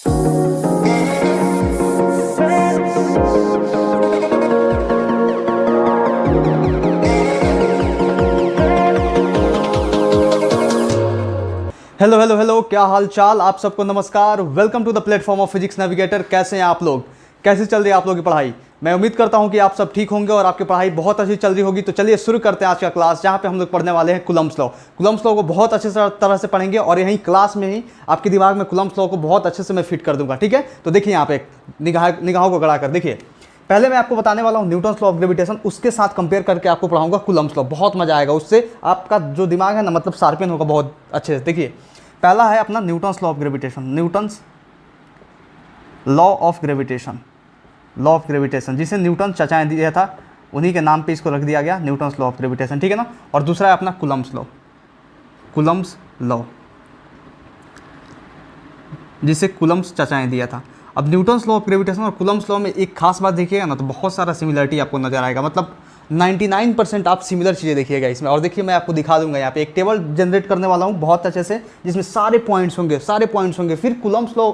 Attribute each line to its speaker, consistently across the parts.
Speaker 1: Hello hello hello, क्या हाल चाल। आप सबको नमस्कार। Welcome to the platform of physics navigator. कैसे हैं आप लोग? कैसे चल रही है आप लोगों की पढ़ाई? मैं उम्मीद करता हूं कि आप सब ठीक होंगे और आपकी पढ़ाई बहुत अच्छी चल रही होगी। तो चलिए शुरू करते हैं आज का क्लास, जहां पे हम लोग पढ़ने वाले हैं कूलम्ब्स लॉ। कूलम्ब्स लॉ को बहुत अच्छे तरह से पढ़ेंगे और यहीं क्लास में ही आपके दिमाग में कूलम्ब्स लॉ को बहुत अच्छे से मैं फिट कर दूंगा। ठीक है, तो देखिए यहाँ पे निगाहों को गड़ा कर देखिए। पहले मैं आपको बताने वाला हूँ न्यूटन्स लॉ ऑफ ग्रेविटेशन, उसके साथ कंपेयर करके आपको पढ़ाऊंगा कूलम्ब्स लॉ। बहुत मजा आएगा, उससे आपका जो दिमाग है ना, मतलब शार्पन होगा बहुत अच्छे से। देखिए, पहला है अपना Newton's law of gravitation. Newton's law of gravitation, law of gravitation जिसे न्यूटन चचा ने दिया था, उन्हीं के नाम पे इसको रख दिया गया न्यूटन्स लॉ ऑफ ग्रेविटेशन। ठीक है ना। और दूसरा है अपना कूलम्ब्स लॉ, कूलम्ब्स लॉ जिसे कूलम्ब्स चचा ने दिया था। अब न्यूटन्स लॉ ऑफ ग्रेविटेशन और कूलम्ब्स लॉ में एक खास बात देखिएगा ना, तो बहुत सारा सिमिलरिटी आपको नजर आएगा। मतलब 99% आप सिमिलर चीज़ें देखिएगा इसमें। और देखिए, मैं आपको दिखा दूंगा यहाँ पे एक टेबल जनरेट करने वाला हूँ बहुत अच्छे से, जिसमें सारे पॉइंट्स होंगे। फिर कूलम्ब्स लॉ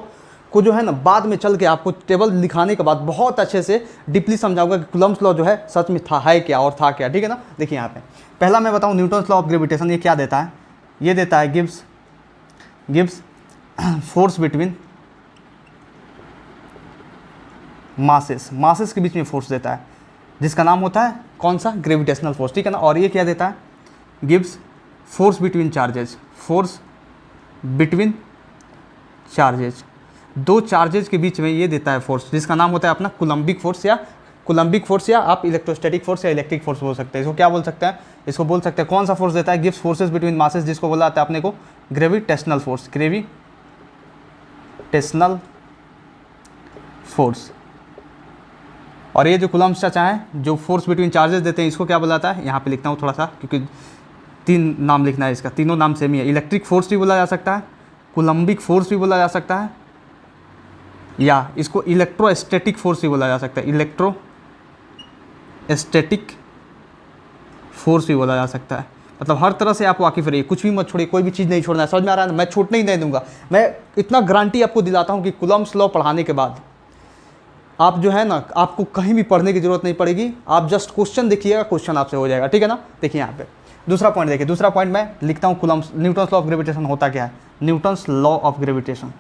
Speaker 1: को जो है ना, बाद में चल के आपको टेबल दिखाने के बाद बहुत अच्छे से डीपली समझाऊंगा कि कूलम्ब्स लॉ जो है सच में है क्या और था क्या। ठीक है ना। देखिए यहाँ पे पहला मैं बताऊँ न्यूटन्स लॉ ऑफ ग्रेविटेशन, ये क्या देता है? ये देता है गिव्स फोर्स बिटवीन मासेस के बीच में फोर्स देता है, जिसका नाम होता है कौन सा? Gravitational force. ठीक है ना। और ये क्या देता है? Gives force between charges, force between charges, दो चार्जेज के बीच में ये देता है फोर्स, जिसका नाम होता है अपना कूलम्बिक फोर्स या आप इलेक्ट्रोस्टैटिक फोर्स या इलेक्ट्रिक फोर्स बोल सकते हैं। इसको क्या बोल सकते हैं? इसको बोल सकते हैं कौन सा फोर्स देता है? गिव्स फोर्सेस बिटवीन मासेस, जिसको बोला जाता है अपने को ग्रेविटेशनल फोर्स। और ये जो कूलम्ब्स चचा है, जो फोर्स बिटवीन चार्जेस देते हैं, इसको क्या बोला जाता है? यहाँ पे लिखता हूँ थोड़ा सा, क्योंकि 3 नाम लिखना है इसका, तीनों नाम सेम ही है। इलेक्ट्रिक फोर्स भी बोला जा सकता है, कूलम्बिक फोर्स भी बोला जा सकता है, या इसको इलेक्ट्रोस्टैटिक फोर्स भी बोला जा सकता है। इलेक्ट्रोस्टैटिक फोर्स भी बोला जा सकता है। मतलब हर तरह से आप वाकिफ रहिए, कुछ भी मत छोड़िए, कोई भी चीज़ नहीं छोड़ना है। समझ में आ रहा है ना? मैं छूटने ही नहीं दूंगा। मैं इतना गारंटी आपको दिलाता हूँ कि कूलम्ब्स लॉ पढ़ाने के बाद आप जो है ना, आपको कहीं भी पढ़ने की जरूरत नहीं पड़ेगी। आप जस्ट क्वेश्चन देखिएगा, क्वेश्चन आपसे हो जाएगा। ठीक है ना। देखिए यहाँ पे दूसरा पॉइंट देखिए। दूसरा पॉइंट मैं लिखता हूँ न्यूटन्स लॉ ऑफ ग्रेविटेशन होता क्या है? Newton's law of gravitation.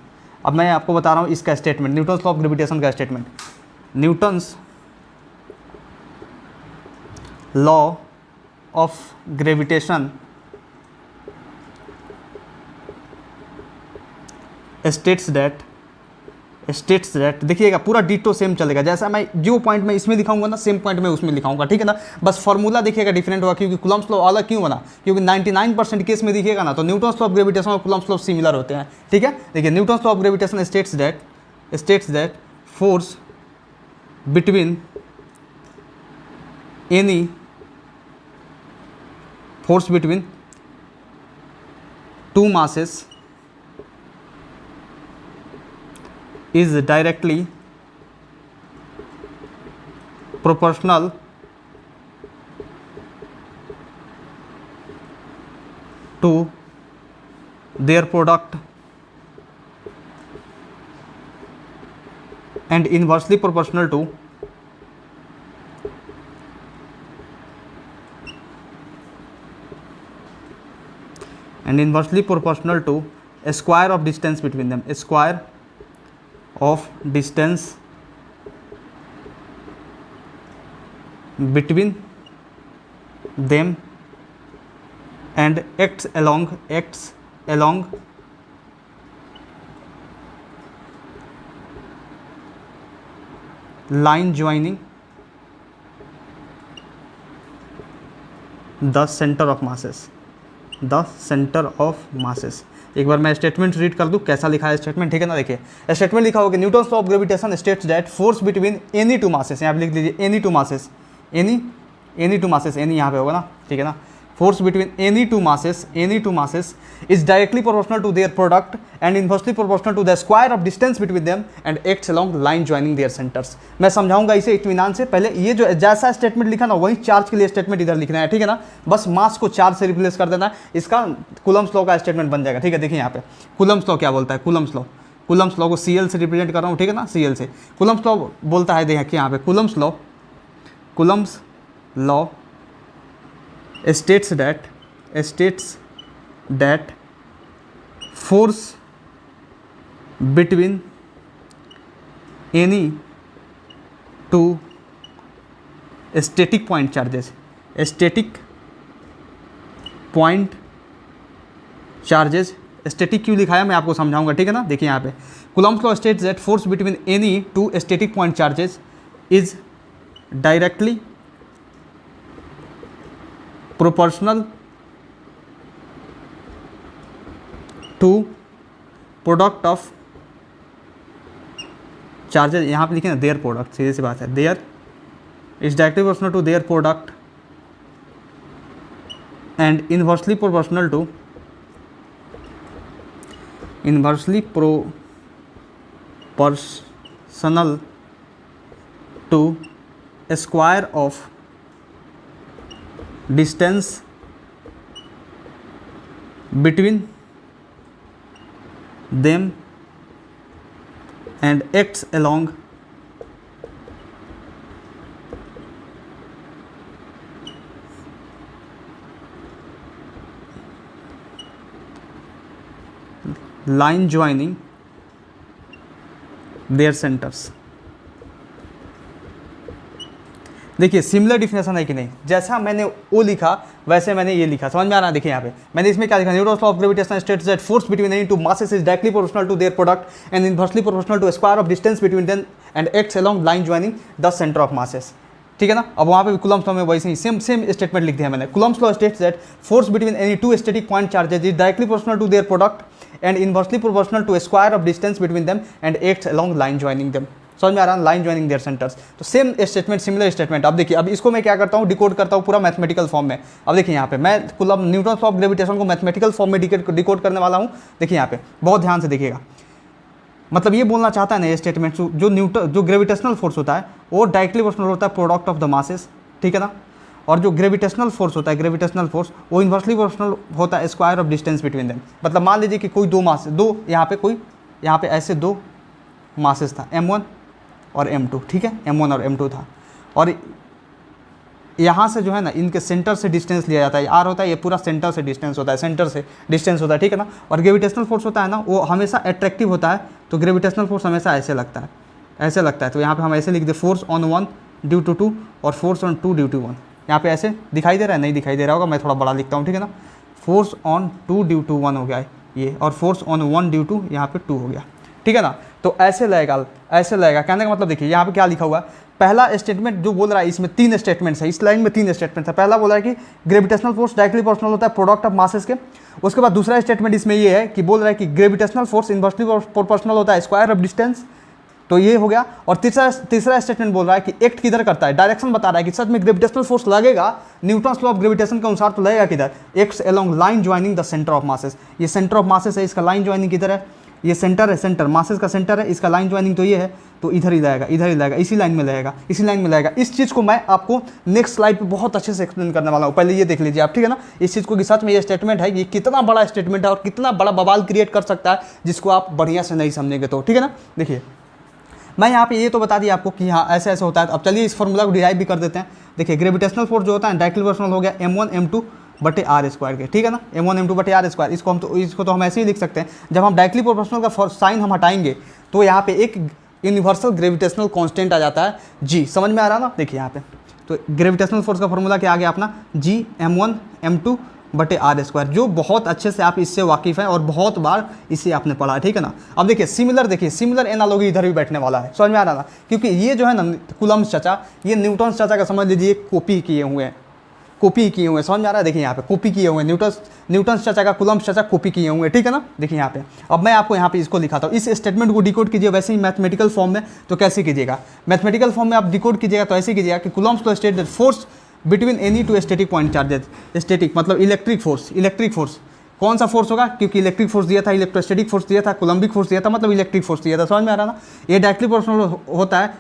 Speaker 1: अब मैं आपको बता रहा हूँ इसका statement, Newton's law of gravitation का statement. Newton's law of gravitation states that, देखिएगा पूरा डिटो सेम चलेगा। जैसा मैं जो पॉइंट में इसमें दिखाऊंगा ना, सेम पॉइंट में उसमें लिखाऊंगा। ठीक है ना। बस फॉर्मूला देखिएगा डिफरेंट होगा, क्योंकि कूलम्ब्स लॉ अलग क्यों बना? क्योंकि 99% केस में देखिएगा ना, तो न्यूटन्स लॉ ऑफ ग्रेविटेशन और कूलम्ब्स लॉ सिमिलर होते हैं। ठीक है। देखिए, Newton's law of gravitation states that force between two masses is directly proportional to their product and inversely proportional to a square of distance between them, a square of distance between them and acts along line joining the center of masses, एक बार मैं statement read कर दूं, कैसा लिखा है statement. ठीक है ना। देखिए, स्टेटमेंट लिखा होगा Newton's law of gravitation states that force between any two masses, यहाँ पे लिख लीजिए एनी टू मासेस, एनी यहाँ पे होगा ना। ठीक है ना। force between any two masses is directly proportional to their product and inversely proportional to the square of distance between them and acts along line joining their centers। मैं समझाऊंगा इसे इत्मीनान से। पहले ये जो जैसा स्टेटमेंट लिखा ना, वही चार्ज के लिए स्टेटमेंट इधर लिखना है, ठीक है ना। बस मास को चार्ज से रिप्लेस कर देना है, इसका कूलम्ब्स लॉ का स्टेटमेंट बन जाएगा, ठीक है। देखिए यहाँ पे कूलम्ब्स लॉ क्या बोलता है, कूलम्ब्स लॉ कूलम्स लॉ को CL से रिप्रेजेंट कर रहा हूँ, ठीक है ना, CL से। कूलम्स लॉ बोलता है, देखिए यहाँ पे Coulomb's law states that force between any two static point charges, static क्यों लिखा है मैं आपको समझाऊंगा, ठीक है ना। देखिए यहाँ पे Coulomb's law states that force between any two static point charges is directly proportional to product of charges. यहाँ पे लिखे ना देयर प्रोडक्ट, सीधी सी बात है, there is directly proportional to their product and inversely proportional to square of distance between them and acts along line joining their centers। देखिए similar definition है कि नहीं, जैसा मैंने वो लिखा वैसे मैंने ये लिखा, समझ में आ रहा है। देखिए यहाँ पे मैंने इसमें क्या लिखा, Newton's law of gravitation states that force between any two masses is directly proportional to their product and inversely proportional to square of distance between them and acts along line joining the centre of masses, ठीक है ना। अब वहाँ पे Coulomb's law में वैसे ही same statement लिख दिया मैंने। Coulomb's law states that force between any two static point charges is directly proportional to their product and inversely proportional to square of distance between them and acts along line joining them. समझ में आ रहा है, line joining their centres. तो same statement, similar statement. अब देखिए, अब इसको मैं क्या करता हूँ, डिकोड करता हूँ पूरा मैथमेटिकल फॉर्म में। अब देखिए यहाँ पे मैं coulomb Newton's law of gravitation को मैथमेटिकल फॉर्म में डिकोड करने वाला हूँ। देखिए यहाँ पे बहुत ध्यान से देखिएगा, मतलब ये बोलना चाहता है ना ये स्टेटमेंट, जो ग्रेविटेशनल फोर्स होता है वो डायरेक्टली प्रोपोर्शनल होता है प्रोडक्ट ऑफ द मासेस, ठीक है ना। और जो ग्रेविटेशनल फोर्स होता है, ग्रेविटेशनल फोर्स वो इन्वर्सली प्रोपोर्शनल होता है square of distance between them. मतलब मान लीजिए कि कोई यहाँ पे ऐसे दो मासेस था, M1 और M2, ठीक है, M1 और M2 था, और यहाँ से जो है ना इनके सेंटर से डिस्टेंस लिया जाता है, R होता है, ये पूरा सेंटर से डिस्टेंस होता है, सेंटर से डिस्टेंस होता है, ठीक है ना। और ग्रेविटेशनल फोर्स होता है ना वो हमेशा अट्रैक्टिव होता है, तो ग्रेविटेशनल फोर्स हमेशा ऐसे लगता है, ऐसे लगता है। तो यहाँ पे हम ऐसे लिख दे, फोर्स ऑन 1 ड्यू टू 2 और फोर्स ऑन 2 ड्यू टू 1। यहाँ पे ऐसे दिखाई दे रहा है, नहीं दिखाई दे रहा होगा, मैं थोड़ा बड़ा लिखता हूँ, ठीक है ना। फोर्स ऑन 2 ड्यू टू 1 हो गया है ये, और फोर्स ऑन 1 ड्यू टू यहाँ पे 2 हो गया, ठीक है ना। तो ऐसे लगेगा, ऐसे लगेगा। कहने का मतलब देखिए यहाँ पे क्या लिखा हुआ है, पहला स्टेटमेंट जो बोल रहा है, इसमें 3 स्टेटमेंट्स है, इस लाइन में 3 स्टेटमेंट्स है। पहला बोला है कि ग्रेविटेशनल फोर्स डायरेक्टली प्रोपोर्शनल होता है प्रोडक्ट ऑफ मासेस के। उसके बाद दूसरा स्टेटमेंट इसमें ये है कि बोल रहा है कि ग्रेविटेशनल फोर्स इन्वर्सली प्रोपोर्शनल होता है स्क्वायर ऑफ डिस्टेंस, तो ये हो गया। और तीसरा स्टेटमेंट बोल रहा है कि एक्ट किधर करता है, डायरेक्शन बता रहा है कि सच में ग्रेविटेशनल फोर्स लगेगा न्यूटन्स लॉ ऑफ ग्रेविटेशन के अनुसार, तो लगेगा किधर, acts along line joining the centre of masses. ये सेंटर ऑफ मासेस है, इसका लाइन ज्वाइनिंग किधर है, ये सेंटर है, सेंटर मासेस का सेंटर है, इसका लाइन ज्वाइनिंग तो ये है, तो इधर ही लगेगा, इधर ही लगेगा, इसी लाइन में लगेगा, इसी लाइन में लगेगा। इस चीज़ को मैं आपको नेक्स्ट स्लाइड पे बहुत अच्छे से एक्सप्लेन करने वाला हूँ, पहले ये देख लीजिए आप, ठीक है ना। इस चीज़ को कि सच में ये स्टेटमेंट है, ये कितना बड़ा स्टेटमेंट है और कितना बड़ा बवाल क्रिएट कर सकता है, जिसको आप बढ़िया से नहीं समझेंगे तो, ठीक है ना। देखिए मैं यहाँ पे ये तो बता दिया आपको कि हाँ ऐसे ऐसे होता है। अब चलिए इस फॉर्मूला को डिराइव भी कर देते हैं। देखिए ग्रेविटेशनल फोर्स जो होता है डायरेक्टली प्रोपोर्शनल हो गया M1 M2 बटे आर स्क्वायर के, ठीक है ना। M1 M2 बटे आर स्क्वायर, इसको तो हम ऐसे ही लिख सकते हैं। जब हम डायरेक्टली प्रोपोर्शनल का साइन हम हटाएंगे तो यहाँ पे एक यूनिवर्सल ग्रेविटेशनल कांस्टेंट आ जाता है G। समझ में आ रहा ना। देखिए यहाँ पे तो ग्रेविटेशनल फोर्स का फॉर्मूला क्या आ गया अपना, G M1 M2 बटे आर स्क्वायर, जो बहुत अच्छे से आप इससे वाकिफ़ हैं और बहुत बार इसे आपने पढ़ा है, ठीक है ना। अब देखिए सिमिलर एनालॉजी इधर भी बैठने वाला है, समझ में आ रहा ना। क्योंकि ये जो है ना कूलम्ब चाचा, ये न्यूटन्स चाचा का समझ लीजिए कॉपी किए हुए हैं, समझ में आ रहा है। देखिए यहाँ पे कॉपी किए हुए हैं, न्यूटन्स चाचा का कूलम्ब चाचा कॉपी किए हुए हैं, ठीक है ना। देखिए यहाँ पे अब मैं आपको यहाँ पे इसको लिखाता हूँ, इस स्टेटमेंट को डिकोड कीजिए वैसे ही मैथमेटिकल फॉर्म में। तो कैसे कीजिएगा, मैथमेटिकल फॉर्म में आप डिकोड कीजिएगा तो ऐसे कीजिएगा कि Coulomb's law states that force between any two static point charges, static मतलब इलेक्ट्रिक फोर्स कौन सा फोर्स होगा, क्योंकि इलेक्ट्रिक फोर्स दिया था, इलेक्ट्रोस्टैटिक फोर्स दिया था, कोलम्बिक फोर्स दिया था, मतलब इलेक्ट्रिक फोर्स दिया था, समझ में आ रहा ना। ये डायरेक्टली प्रोपोर्शनल होता है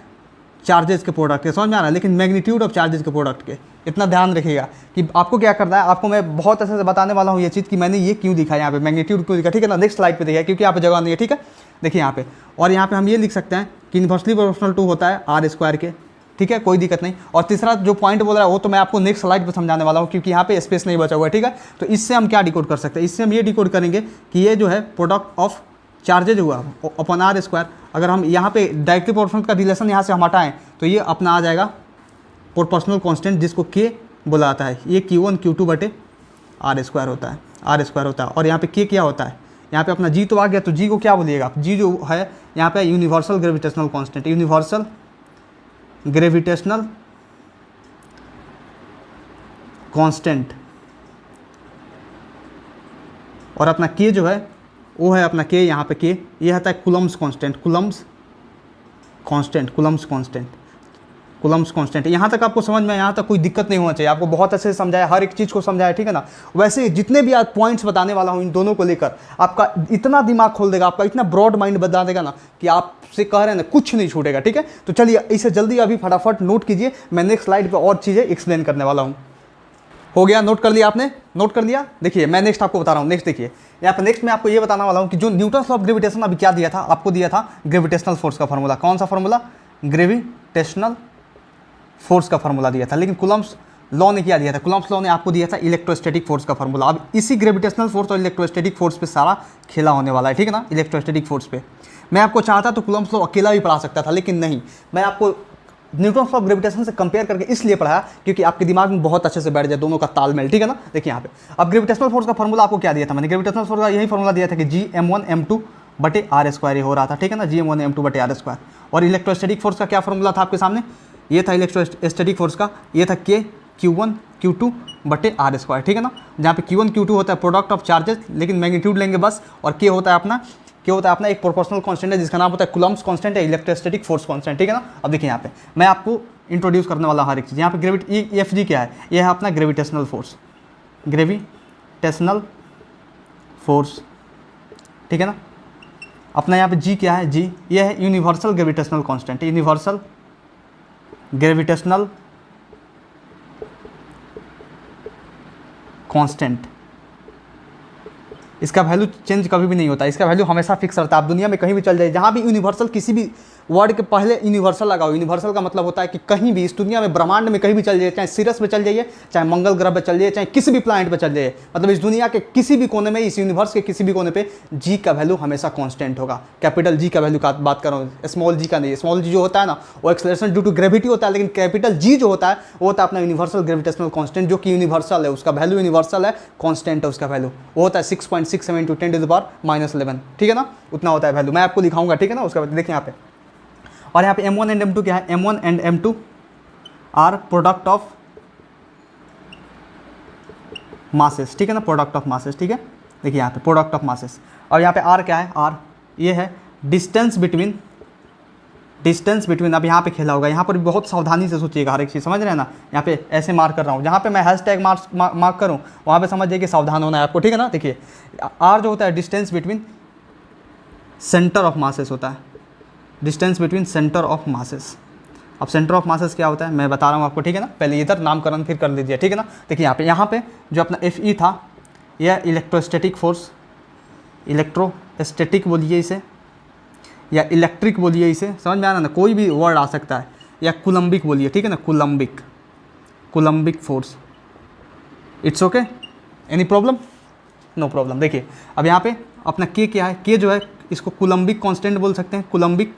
Speaker 1: चार्जेस के प्रोडक्ट के, समझ में आ रहा है, लेकिन मैग्नीट्यूड ऑफ चार्जेस के प्रोडक्ट के। इतना ध्यान रखिएगा कि आपको क्या करना है, आपको मैं बहुत अच्छे से बताने वाला हूँ ये चीज़ कि मैंने ये क्यों लिखा है यहाँ पे, मैग्नीट्यूड क्यों लिखा, ठीक है ना। नेक्स्ट स्लाइड पे देखिए, क्योंकि यहाँ पे जगह नहीं है, ठीक है। देखिए यहाँ पे, और यहाँ पे हम ये लिख सकते हैं कि इन्वर्सली प्रोपोर्शनल टू होता है आर स्क्वायर के, ठीक है, कोई दिक्कत नहीं। और तीसरा जो पॉइंट बोल रहा है वो तो मैं आपको नेक्स्ट स्लाइड पे समझाने वाला हूँ, क्योंकि यहाँ पे स्पेस नहीं बचा हुआ है, ठीक है। तो इससे हम क्या डिकोड कर सकते हैं, इससे हम ये डिकोड करेंगे कि ये जो है प्रोडक्ट ऑफ चार्जेज हुआ अपन आर स्क्वायर, अगर हम यहाँ पे डायरेक्टली प्रोपोर्शनल का रिलेशन यहाँ से हम हटाएं तो ये अपना आ जाएगा प्रोपोर्शनल कांस्टेंट, जिसको के बोला जाता है। ये Q1 Q2 बटे आर स्क्वायर होता है, आर स्क्वायर होता है। और यहाँ पे के क्या होता है, यहाँ पे अपना जी तो आ गया, तो जी को क्या बोलिएगा आप, जी जो है यहाँ पे universal gravitational constant, universal gravitational constant. और अपना के जो है वो है अपना के, यहाँ पे के ये आता है Coulomb's constant, Coulomb's constant, Coulomb's constant, Coulomb's constant. यहाँ तक आपको समझ में, यहाँ तक कोई दिक्कत नहीं होना चाहिए, आपको बहुत अच्छे से समझाया, हर एक चीज़ को समझाया, ठीक है ना। वैसे जितने भी आज पॉइंट्स बताने वाला हूँ इन दोनों को लेकर, आपका इतना दिमाग खोल देगा, आपका इतना ब्रॉड माइंड बता देगा ना कि आपसे कह रहे हैं ना कुछ नहीं छूटेगा, ठीक है। तो चलिए इसे जल्दी अभी फटाफट नोट कीजिए, मैं नेक्स्ट स्लाइड पर और चीज़ें एक्सप्लेन करने वाला हूँ। हो गया, नोट कर लिया आपने, नोट कर लिया। देखिए मैं नेक्स्ट आपको बता रहा हूँ, नेक्स्ट देखिए यहाँ पर, नेक्स्ट मैं आपको ये बताने वाला हूँ कि जो न्यूटन लॉ ऑफ ग्रेविटेशन अभी क्या दिया था, आपको दिया था ग्रेविटेशनल फोर्स का फॉर्मूला। कौन सा फॉर्मूला, ग्रेविटेशनल फोर्स का फॉर्मूला दिया था। लेकिन कूलम्स लॉ ने क्या दिया था, कूलम्स लॉ ने आपको दिया था इलेक्ट्रोस्टैटिक फोर्स का फॉर्मूला। अब इसी ग्रेविटेशनल फोर्स और इलेक्ट्रोस्टैटिक फोर्स पे सारा खेला होने वाला है, ठीक है ना। इलेक्ट्रोस्टैटिक फोर्स पे मैं आपको चाहता तो कूलम्स लॉ अकेला भी पढ़ा सकता था, लेकिन नहीं, मैं आपको न्यूटन लॉ ऑफ ग्रेविटेशन से कंपेयर करके इसलिए पढ़ाया क्योंकि आपके दिमाग में बहुत अच्छे से बैठ जाए दोनों का तालमेल, ठीक है ना। देखिए यहाँ पे अब ग्रेविटेशनल फोर्स का फॉर्मूला आपको क्या दिया था, मैंने ग्रेविटेशनल फोर्स का यही फॉर्मूला दिया था कि Gm1m2 बटे आर स्क्वायर हो रहा था, ठीक है ना, Gm1m2 बटे आर स्क्वायर। और इलेक्ट्रोस्टैटिक फोर्स का क्या फॉर्मूला था आपके सामने, ये था इलेक्ट्रोस्टैटिक फोर्स का, ये था के Q1 Q2 बटे आर स्क्वायर, ठीक है ना। जहाँ पे Q1 Q2 होता है प्रोडक्ट ऑफ चार्जेस, लेकिन मैग्नीट्यूड लेंगे बस, और के होता है अपना, क्या होता है अपना एक प्रोपोर्शनल कांस्टेंट है जिसका नाम होता है कूलम्स कांस्टेंट या इलेक्ट्रोस्टैटिक फोर्स कांस्टेंट, ठीक है ना। अब देखिए यहाँ पे मैं आपको इंट्रोड्यूस करने वाला हर एक चीज़। यहाँ पे एफ जी क्या है, ये है अपना ग्रेविटेशनल फोर्स, ग्रेविटेशनल फोर्स, ठीक है ना। अपना यहाँ पे जी क्या है, जी ये है universal gravitational constant, universal gravitational constant. इसका वैल्यू चेंज कभी भी नहीं होता, इसका वैल्यू हमेशा फिक्स रहता है। आप दुनिया में कहीं भी चल जाइए, जहाँ भी यूनिवर्सल, किसी भी वर्ड के पहले यूनिवर्सल लगाओ। यूनिवर्सल का मतलब होता है कि कहीं भी इस दुनिया में, ब्रह्मांड में कहीं भी चल जाइए, चाहे सिरस पे चल जाइए, चाहे मंगल ग्रह पे चल जाइए, चाहे किसी भी प्लैनेट पे चल जाइए, मतलब इस दुनिया के किसी भी कोने में, इस यूनिवर्स के किसी भी कोने पे जी का वैल्यू हमेशा कांस्टेंट होगा। कैपिटल जी का वैल्यू का बात कर रहा हूँ, स्मॉल जी का नहीं। स्मॉल जी जो होता है ना वो एक्सेलरेशन ड्यू टू ग्रेविटी होता है, लेकिन कैपिटल जी जो होता है वो होता है अपना यूनिवर्सल ग्रेविटेशनल कांस्टेंट, जो कि यूनिवर्सल है, उसका वैल्यू यूनिवर्सल है, कांस्टेंट है उसका वैल्यू, वो होता है 6.67 × 10⁻⁻11, ठीक है ना, उतना होता है वैल्यू। मैं आपको दिखाऊंगा, ठीक है ना, उसका देखिए यहाँ पे। और यहाँ पे M1 एंड M2 क्या है, M1 and M2 are product of masses, ठीक है ना, प्रोडक्ट ऑफ मासेस, ठीक है। देखिए यहाँ पे प्रोडक्ट ऑफ मासेस। और यहाँ पे आर क्या है, आर ये है डिस्टेंस बिटवीन, अब यहाँ पे खेला होगा, यहाँ पर भी बहुत सावधानी से सोचिएगा, हर एक चीज़ समझ रहे हैं ना। यहाँ पे ऐसे मार्क कर रहा हूँ, जहाँ पे मैं हैशटैग मार्क करूँ वहाँ पे समझ जाइए कि सावधान होना है आपको, ठीक है ना। देखिए आर जो होता है distance between centre of masses होता है, distance between centre of masses. अब सेंटर ऑफ मासेस क्या होता है मैं बता रहा हूँ आपको, ठीक है ना। पहले इधर नामकरण फिर कर लीजिए, ठीक है ना। देखिए यहाँ पे जो अपना Fe था, यह इलेक्ट्रोस्टैटिक फोर्स, इलेक्ट्रोस्टैटिक बोलिए इसे या इलेक्ट्रिक बोलिए इसे, समझ में आ रहा ना, कोई भी वर्ड आ सकता है, या कुलम्बिक बोलिए, ठीक है ना, Coulombic force. It's okay, any problem, no problem. देखिए अब यहाँ पे अपना के क्या है, के जो है इसको कुलम्बिक कांस्टेंट बोल सकते हैं, कुलम्बिक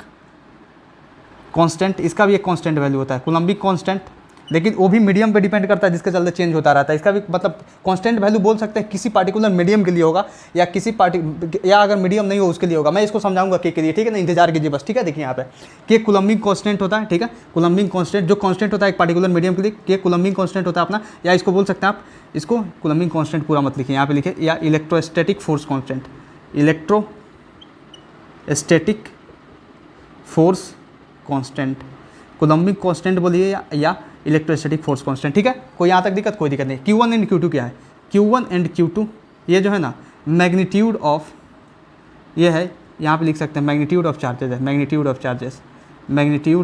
Speaker 1: कांस्टेंट, इसका भी एक कांस्टेंट वैल्यू होता है कुलम्बिक कांस्टेंट, लेकिन वो भी मीडियम पे डिपेंड करता है, जिसके चलते चेंज होता रहता है। इसका भी मतलब कांस्टेंट वैल्यू बोल सकते हैं, किसी पार्टिकुलर मीडियम के लिए होगा, या या अगर मीडियम नहीं हो उसके लिए होगा। मैं इसको समझाऊंगा के लिए, ठीक है ना, इंतजार कीजिए बस, ठीक है। देखिए यहाँ पे के कुलम्बिक कांस्टेंट होता है, ठीक है, कुलम्बिक कांस्टेंट जो कांस्टेंट होता है एक पार्टिकुलर मीडियम के लिए, के कुलम्बिक कांस्टेंट होता है अपना, या इसको बोल सकते हैं आप, इसको कुलम्बिक कांस्टेंट पूरा मत लिखिए, यहाँ पे लिखिए, या electrostatic force constant, electrostatic force constant, Coulombic constant बोलिए या इलेक्ट्रोस्टैटिक फोर्स कांस्टेंट, ठीक है। कोई यहाँ तक दिक्कत, कोई दिक्कत नहीं। Q1 एंड Q2 क्या है, Q1 एंड Q2 ये जो है ना मैग्नीट्यूड ऑफ, ये है यहाँ पे लिख सकते हैं मैग्नीट्यूड ऑफ चार्जेस है, मैग्नीट्यूड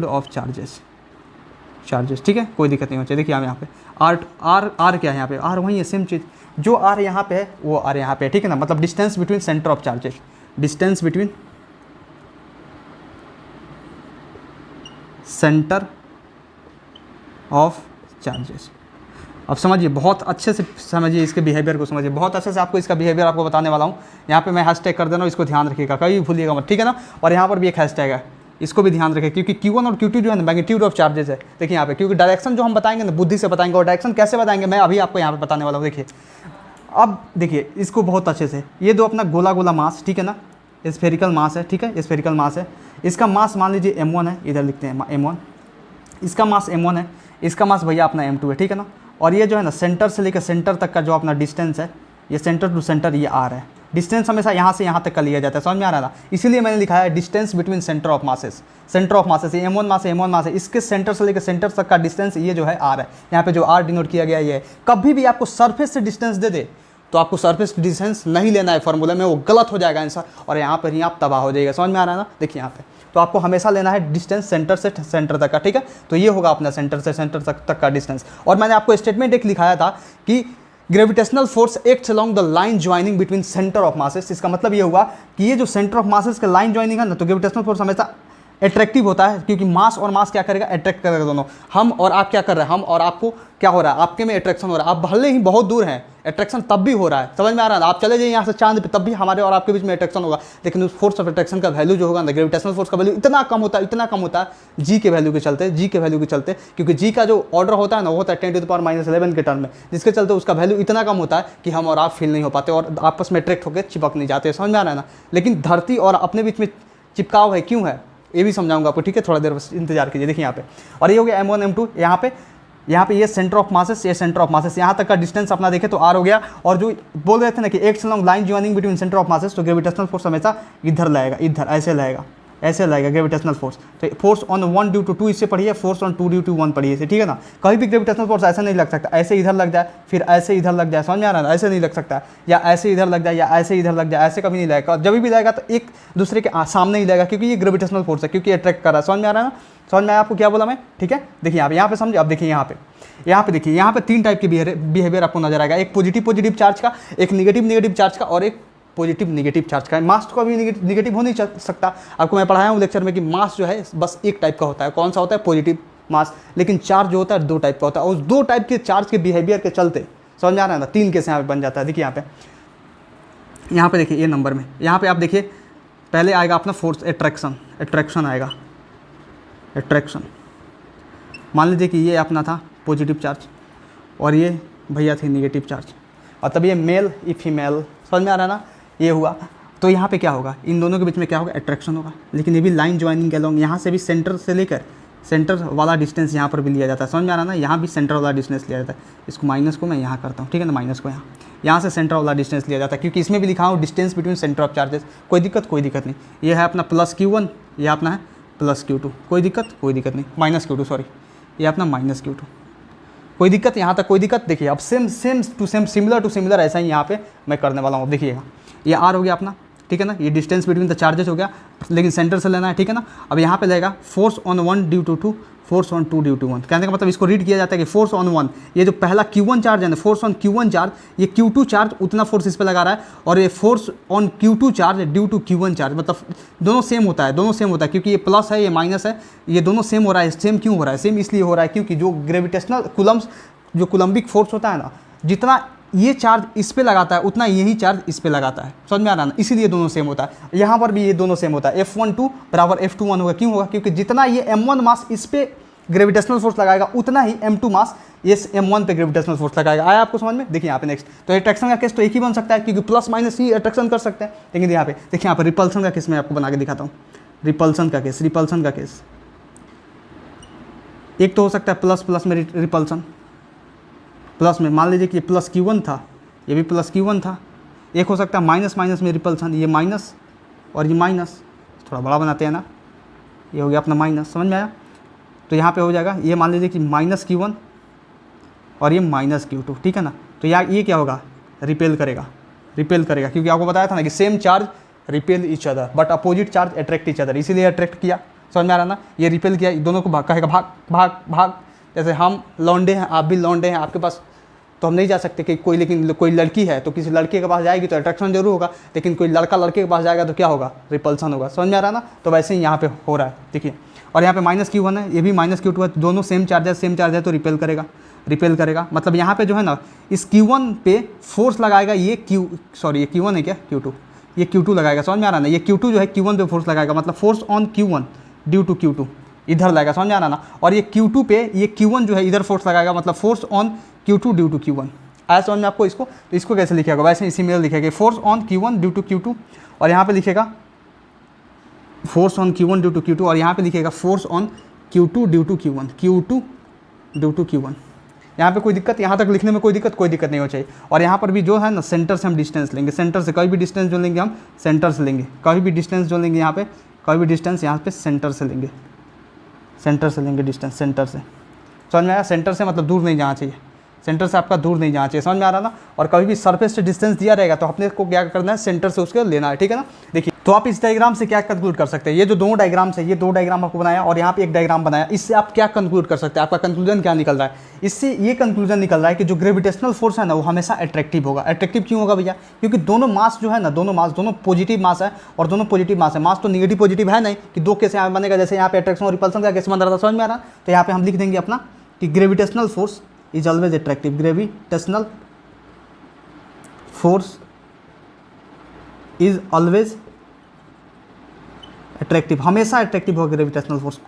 Speaker 1: ऑफ चार्जेस, ठीक है, कोई दिक्कत नहीं होनी चाहिए। देखिए यहाँ पे आर क्या है, यहाँ पे आर वही है, सेम चीज़, जो आर यहाँ पे है वो आर यहाँ पे है, ठीक है ना, मतलब distance between centre of charges, distance between centre of charges. अब समझिए, बहुत अच्छे से समझिए, इसके बिहेवियर को समझिए, बहुत अच्छे से आपको इसका बिहेवियर आपको बताने वाला हूँ। यहाँ पे मैं हैशटैग कर देना, इसको ध्यान रखिएगा, कभी भी भूलिएगा मत, ठीक है ना। और यहाँ पर भी एक हैशटैग है, इसको भी ध्यान रखें, क्योंकि Q1 और Q2 जो है ना मैग्नीट्यूड ऑफ चार्जेस है। देखिए यहाँ पे, क्योंकि डायरेक्शन जो हम बताएंगे ना बुद्धि से बताएंगे, और डायरेक्शन कैसे बताएंगे मैं अभी आपको यहाँ पे बताने वाला हूँ। देखिए अब देखिए इसको बहुत अच्छे से, ये दो अपना गोला गोला मास, ठीक है ना, स्फेरिकल मास है, ठीक है, स्फेरिकल मास है। इसका मास मान लीजिए m1 है, इधर लिखते हैं m1, इसका मास m1 है, इसका मास भैया अपना m2 है, ठीक है ना। और ये जो है ना सेंटर से लेकर सेंटर तक का जो अपना डिस्टेंस है, ये सेंटर टू सेंटर ये r है। डिस्टेंस हमेशा यहाँ से यहाँ तक का लिया जाता है, समझ में आ रहा है ना। इसीलिए मैंने लिखा है distance between centre of masses. Centre of masses ये m1 मास है, m1 मास है, इसके सेंटर से लेकर सेंटर तक का डिस्टेंस ये जो है r है। यहाँ पे जो r डिनोट किया गया ये है। कभी भी आपको सरफेस से डिस्टेंस दे दे तो आपको सरफेस डिस्टेंस नहीं लेना है फॉर्मूला में, वो गलत हो जाएगा आंसर, और यहाँ पर ही आप तबाह हो जाएगा। समझ में आ रहा है ना। देखिए यहाँ पे तो आपको हमेशा लेना है डिस्टेंस सेंटर से सेंटर तक का, ठीक है। तो ये होगा अपना सेंटर से सेंटर तक का डिस्टेंस। और मैंने आपको स्टेटमेंट एक लिखाया था कि gravitational force acts along the line joining between centre of masses. इसका मतलब ये हुआ कि ये जो सेंटर ऑफ मासेस का लाइन ज्वाइनिंग है ना, तो ग्रेविटेशनल फोर्स हमेशा अट्रैक्टिव होता है, क्योंकि मास और मास क्या करेगा, अट्रैक्ट करेगा दोनों। हम और आप क्या कर रहे हैं, हम और आपको क्या हो रहा है, आपके में अट्रैक्शन हो रहा है। आप भले ही बहुत दूर हैं, अट्रैक्शन तब भी हो रहा है, समझ में आ रहा है। आप चले जाइए यहाँ से चांद पे, तब भी हमारे और आपके बीच में अट्रैक्शन होगा, लेकिन उस फोर्स ऑफ अट्रैक्शन का वैल्यू जो होगा ना, ग्रेविटेशनल फोर्स का वैल्यू इतना कम होता है, इतना कम होता है जी के वैल्यू के चलते, जी के वैल्यू के चलते, क्योंकि जी का जो ऑर्डर होता है ना, वो होता है 10⁻11 के टर्म में, जिसके चलते उसका वैल्यू इतना कम होता है कि हम और आप फील नहीं हो पाते और आपस में अट्रैक्ट होकर चिपक नहीं जाते। समझ में आ रहा है ना। लेकिन धरती और अपने बीच में चिपकाव है, क्यों है ये भी समझाऊंगा आपको, ठीक है। थोड़ा देर बस इंतजार कीजिए। देखिए यहाँ पे, और ये हो गया m1 m2, यहाँ पे ये सेंटर ऑफ मासेस, ये सेंटर ऑफ मासेस, यहाँ तक का डिस्टेंस अपना देखें तो r हो गया। और जो बोल रहे थे ना कि acts along line joining between centre of masses, तो ग्रेविटेशनल फोर्स हमेशा इधर लगेगा, इधर ऐसे लगेगा ग्रेविटेशनल फोर्स। तो फोर्स ऑन 1 ड्यू टू 2 इससे पढ़िए, फोर्स ऑन 2 ड्यू टू 1 पढ़िए इसे, ठीक है ना। कभी भी ग्रेविटेशनल फोर्स ऐसे नहीं लग सकता, ऐसे इधर लग जाए फिर ऐसे इधर लग जाए, समझ में आ रहा है। ऐसे नहीं लग सकता, या ऐसे इधर लग जाए या ऐसे इधर लग जाए, ऐसे कभी नहीं लगेगा। जब भी लगेगा तो एक दूसरे के सामने ही लगेगा, क्योंकि ये ग्रेविटेशनल फोर्स है, क्योंकि अट्रैक्ट कर रहा है। समझ में आ रहा है ना, समझ में आया आपको क्या बोला मैं, ठीक है। देखिए यहाँ पे समझिए। अब देखिए यहाँ पे देखिए, यहाँ पे 3 टाइप के बिहेवियर आपको नजर आएगा, एक पॉजिटिव चार्ज का, एक निगेटिव चार्ज का, और एक पॉजिटिव नेगेटिव चार्ज का है। मास को अभी निगेटिव हो नहीं सकता। आपको मैं पढ़ाया हूँ लेक्चर में कि मास जो है बस एक टाइप का होता है, कौन सा होता है, पॉजिटिव मास। लेकिन चार्ज जो होता है 2 टाइप का होता है, और उस 2 टाइप के चार्ज के बिहेवियर के चलते, समझ में आ रहा है ना, 3 केस यहाँ पे बन जाता है। देखिए यहाँ पे देखिए, ये नंबर में यहाँ पे आप देखिए, पहले आएगा अपना फोर्स अट्रैक्शन आएगा, अट्रैक्शन। मान लीजिए कि ये अपना था पॉजिटिव चार्ज और ये भैया थे नेगेटिव चार्ज, और तब ये मेल ई फीमेल, समझ में आ रहा है ना, ये हुआ। तो यहाँ पे क्या होगा, इन दोनों के बीच में क्या होगा, अट्रैक्शन होगा। लेकिन ये भी लाइन ज्वाइनिंग के अलोंग, यहाँ से भी सेंटर से लेकर सेंटर वाला डिस्टेंस यहाँ पर भी लिया जाता है, समझ में आ रहा है ना। यहाँ भी सेंटर वाला डिस्टेंस लिया जाता है। इसको माइनस को मैं यहाँ करता हूँ, ठीक है ना, माइनस को यहाँ से सेंटर वाला डिस्टेंस लिया जाता है, क्योंकि इसमें भी लिखा हूँ distance between centre of charges. कोई दिक्कत नहीं। ये है अपना प्लस Q1, ये अपना है प्लस Q2, कोई दिक्कत नहीं। माइनस Q2 सॉरी, ये अपना माइनस Q2, कोई दिक्कत, यहाँ तक कोई दिक्कत। देखिए अब same to same, similar to similar ऐसा ही यहाँ पे मैं करने वाला हूँ। देखिएगा, ये R हो गया अपना, ठीक है ना, ये डिस्टेंस बिटवीन द चार्जेस हो गया, लेकिन सेंटर से लेना है, ठीक है ना। अब यहाँ पे लगेगा force on 1 due to 2, force on 2 due to 1। कहने का मतलब इसको रीड किया जाता है कि फोर्स ऑन 1, ये जो पहला Q1 चार्ज है ना, फोर्स ऑन Q1 चार्ज, ये Q2 चार्ज उतना फोर्स इस पर लगा रहा है, और ये force on Q2 charge due to Q1 charge, मतलब दोनों सेम होता है, क्योंकि ये प्लस है ये माइनस है, ये दोनों सेम हो रहा है। सेम क्यों हो रहा है, सेम इसलिए हो रहा है क्योंकि जो ग्रेविटेशनल कुलम्स, जो कुलम्बिक फोर्स होता है ना, जितना ये चार्ज इस पे लगाता है उतना यही चार्ज इस पे लगाता है, समझ में आ रहा है ना। इसीलिए दोनों सेम होता है। यहाँ पर भी ये दोनों सेम होता है, F12 बराबर F21 होगा। क्यों होगा, क्योंकि जितना ये m1 मास इस पे ग्रेविटेशनल फोर्स लगाएगा, उतना ही m2 मास ये m1 पे ग्रेविटेशनल फोर्स लगाएगा। आया आपको समझ में। देखिए यहाँ पे नेक्स्ट, तो अट्रैक्शन का केस तो एक ही बन सकता है, क्योंकि प्लस माइनस ही अट्रैक्शन कर सकते हैं। लेकिन यहाँ पे देखिए, यहाँ पर रिपल्सन का केस मैं आपको बना के दिखाता हूँ। रिपल्सन का केस एक तो हो सकता है प्लस में रिपल्सन, प्लस में मान लीजिए कि ये प्लस Q1 था, ये भी प्लस Q1 था। एक हो सकता है माइनस में रिपल्सन, ये माइनस और ये माइनस, थोड़ा बड़ा बनाते हैं ना, ये हो गया अपना माइनस, समझ में आया। तो यहाँ पे हो जाएगा, ये मान लीजिए कि माइनस Q1 और ये माइनस Q2, ठीक है ना। तो ये क्या होगा, रिपेल करेगा, क्योंकि आपको बताया था ना कि same charge repel each other but opposite charge attract each other, इसीलिए अट्रैक्ट किया, समझ में आ रहा ना। ये रिपेल किया, दोनों को कहेगा भाग। जैसे हम लौंडे हैं, आप भी लौंडे हैं, आपके पास तो हम नहीं जा सकते कि लेकिन कोई लड़की है तो किसी लड़के के पास जाएगी तो अट्रैक्शन जरूर होगा, लेकिन कोई लड़का लड़के के पास जाएगा तो क्या होगा, रिपल्सन होगा, समझ में आ रहा ना। तो वैसे ही यहाँ पे हो रहा है, देखिए। और यहाँ पे माइनस Q1 है, ये भी माइनस Q2 है, दोनों सेम चार्ज है तो रिपेल करेगा। मतलब यहाँ पे जो है ना इस Q1 पे फोर्स लगाएगा ये ये Q1 है क्या Q2, ये Q2 लगाएगा, समझ में आ रहा ना, ये Q2 जो है Q1 पे फोर्स लगाएगा, मतलब force on Q1 due to Q2 इधर लगाएगा, समझ में आ रहा ना। और ये Q2 पे ये Q1 जो है इधर फोर्स लगाएगा, मतलब force on Q2 due to Q1। आया समझ में आपको इसको? तो इसको कैसे लिखेगा, वैसे इसी में लिखेगा force on Q1 due to Q2, और यहाँ पे लिखेगा force on Q1 due to Q2, और यहाँ पे लिखेगा force on Q2 due to Q1, Q2 due to Q1। यहाँ पे कोई दिक्कत, यहाँ तक लिखने में कोई दिक्कत नहीं हो चाहिए। और यहाँ पर भी जो है ना सेंटर से हम डिस्टेंस लेंगे, सेंटर से कोई भी डिस्टेंस जो लेंगे हम सेंटर से लेंगे, कोई भी डिस्टेंस जो लेंगे यहाँ पे, कोई भी डिस्टेंस यहाँ पे सेंटर से लेंगे डिस्टेंस, सेंटर से। समझ में आया? सेंटर से मतलब दूर नहीं जाना चाहिए, सेंटर से आपका दूर नहीं जाना चाहिए, समझ में आ रहा ना। और कभी भी सरफेस से डिस्टेंस दिया रहेगा तो अपने को क्या करना है, सेंटर से उसको लेना है, ठीक है ना। देखिए तो आप इस डायग्राम से क्या कंक्लूड कर सकते हैं, ये जो दो डायग्राम्स है, ये दो डायग्राम आपको बनाया और यहाँ पे एक डायग्राम बनाया, इससे आप क्या कंक्लूड कर सकते हैं, आपका कंक्लूजन क्या निकल रहा है? इससे ये कंक्लूजन निकल रहा है कि जो ग्रेविटेशनल फोर्स है ना वो हमेशा अट्रैक्टिव होगा। अट्रैक्टिव क्यों होगा भैया? क्योंकि दोनों मास जो है ना, दोनों पॉजिटिव मास है और दोनों पॉजिटिव मास है। मास तो निगेटिव पॉजिटिव है नहीं कि दो केस यहाँ बनेगा, जैसे यहाँ पे अट्रैक्शन और रिपल्सन का केस बन रहा था, समझ में आ रहा। तो यहाँ पे हम लिख देंगे अपना कि gravitational force is always attractive, gravitational force is always attractive, हमेशा अट्रैक्टिव होगा ग्रेविटेशनल फोर्स,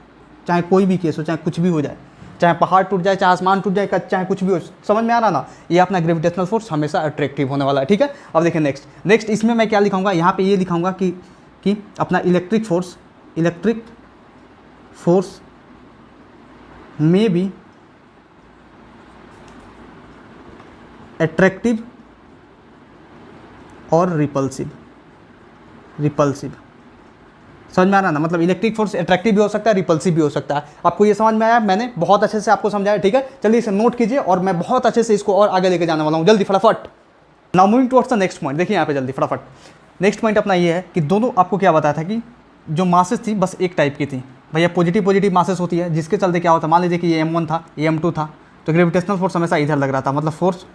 Speaker 1: चाहे कोई भी केस हो, चाहे कुछ भी हो जाए, चाहे पहाड़ टूट जाए, चाहे आसमान टूट जाए, चाहे कुछ भी हो, समझ में आ रहा ना। ये अपना ग्रेविटेशनल फोर्स हमेशा अट्रैक्टिव होने वाला है, ठीक है। अब देखिए नेक्स्ट इसमें मैं क्या लिखाऊंगा, यहाँ पे ये लिखाऊंगा कि अपना इलेक्ट्रिक फोर्स में भी अट्रैक्टिव और रिपल्सिव, समझ में आ रहा ना। मतलब इलेक्ट्रिक फोर्स अट्रैक्टिव भी हो सकता है, रिपल्सिव भी हो सकता है। आपको ये समझ में आया? मैंने बहुत अच्छे से आपको समझाया, ठीक है। चलिए इसे नोट कीजिए और मैं बहुत अच्छे से इसको और आगे लेके जाने वाला हूँ, जल्दी फटाफट। Now moving towards the next point, देखिए यहाँ पे जल्दी फटाफट। नेक्स्ट पॉइंट अपना ये है कि दोनों आपको क्या बताया था कि जो मासेस थी बस एक टाइप की थी भैया, पॉजिटिव मासेस होती है, जिसके चलते क्या होता है, मान लीजिए कि ये M1 था, ये M2 था, तो ग्रेविटेशनल फोर्स हमेशा इधर लग रहा था, मतलब फोर्स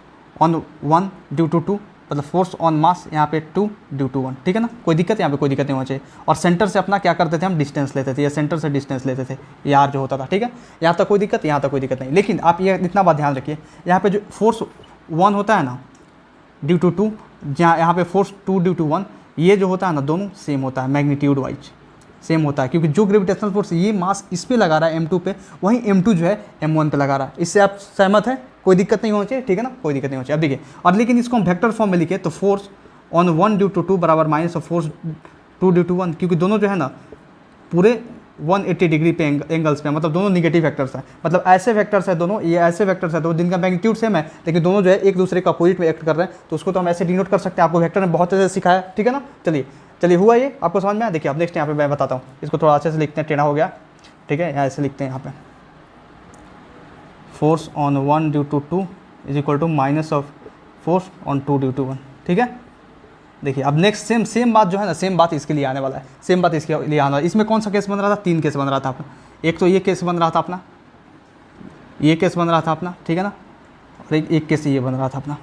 Speaker 1: ऑन 1 ड्यू टू 2, मतलब फोर्स ऑन मास यहाँ पे 2 ड्यू टू 1, ठीक है ना। कोई दिक्कत यहाँ पे कोई दिक्कत नहीं होना चाहिए। और सेंटर से अपना क्या करते थे हम, डिस्टेंस लेते थे, या सेंटर से डिस्टेंस लेते थे, ये आर जो होता था, ठीक है। यहाँ तक कोई दिक्कत, यहाँ तक कोई दिक्कत नहीं। लेकिन आप ये इतना बात ध्यान रखिए, यहाँ पे जो फोर्स 1 होता है ना ड्यू टू 2, जहाँ यहाँ पे फोर्स 2 ड्यू टू 1, ये जो होता है ना दोनों सेम होता है, मैग्नीट्यूड वाइज सेम होता है। क्योंकि जो ग्रेविटेशनल फोर्स ये मास इस पे लगा रहा है M2 पे, वहीं M2 जो है M1 पे लगा रहा है। इससे आप सहमत हैं? कोई दिक्कत नहीं होनी चाहिए, ठीक है ना, कोई दिक्कत नहीं होनी चाहिए। अब देखिए, और लेकिन इसको हम वेक्टर फॉर्म में लिखे तो फोर्स ऑन 1 ड्यू टू 2 बराबर minus of force 2 due to 1, क्योंकि दोनों जो है ना पूरे 180 डिग्री पे एंगल्स पे, मतलब दोनों निगेटिव वेक्टर्स हैं। मतलब ऐसे वेक्टर्स हैं दोनों, ये ऐसे वेक्टर्स हैं दोनों जिनका मैग्नीट्यूड सेम है, लेकिन दोनों जो है एक दूसरे का अपोजिट में एक्ट कर रहे हैं, तो उसको तो हम ऐसे डिनोट कर सकते हैं। आपको वेक्टर ने बहुत अच्छे से सिखाया, ठीक है ना। चलिए हुआ ये, आपको समझ में आया? देखिए अब नेक्स्ट यहाँ पे मैं बताता हूँ, इसको थोड़ा अच्छे से लिखते हैं, टेढ़ा हो गया, ठीक है। यहाँ ऐसे लिखते हैं, यहाँ पे force on 1 due to 2 is equal to minus of force on 2 due to 1, ठीक है। देखिए अब नेक्स्ट सेम बात जो है ना, सेम बात इसके लिए आने वाला है, सेम बात इसके लिए आने वाला है। इसमें कौन सा केस बन रहा था? 3 केस बन रहा था अपना। एक तो ये केस बन रहा था अपना, ये केस बन रहा था अपना, ठीक है ना, और एक केस ये बन रहा था अपना।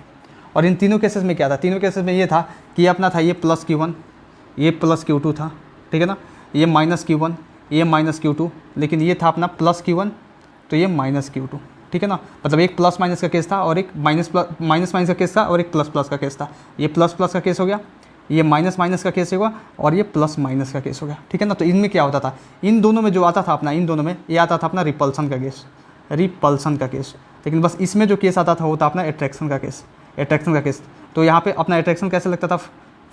Speaker 1: और इन तीनों केसेस में क्या था? तीनों केसेस में ये था कि ये अपना था ये प्लस Q1, ये प्लस Q2 था, ठीक है ना, ये माइनस Q1, ये माइनस Q2, लेकिन ये था अपना प्लस Q1 तो ये माइनस Q2, ठीक है ना। मतलब एक प्लस माइनस का केस था और एक माइनस का केस था और एक प्लस का केस था। ये प्लस का केस हो गया, ये माइनस का केस होगा और ये प्लस माइनस का केस हो गया, ठीक है ना। तो इनमें क्या होता था, इन दोनों में जो आता था अपना, इन दोनों में ये आता था अपना रिपल्सन का केस, लेकिन बस इसमें जो केस आता था वो था अपना अट्रैक्शन का केस। तो यहाँ पे अपना अट्रैक्शन कैसे लगता था,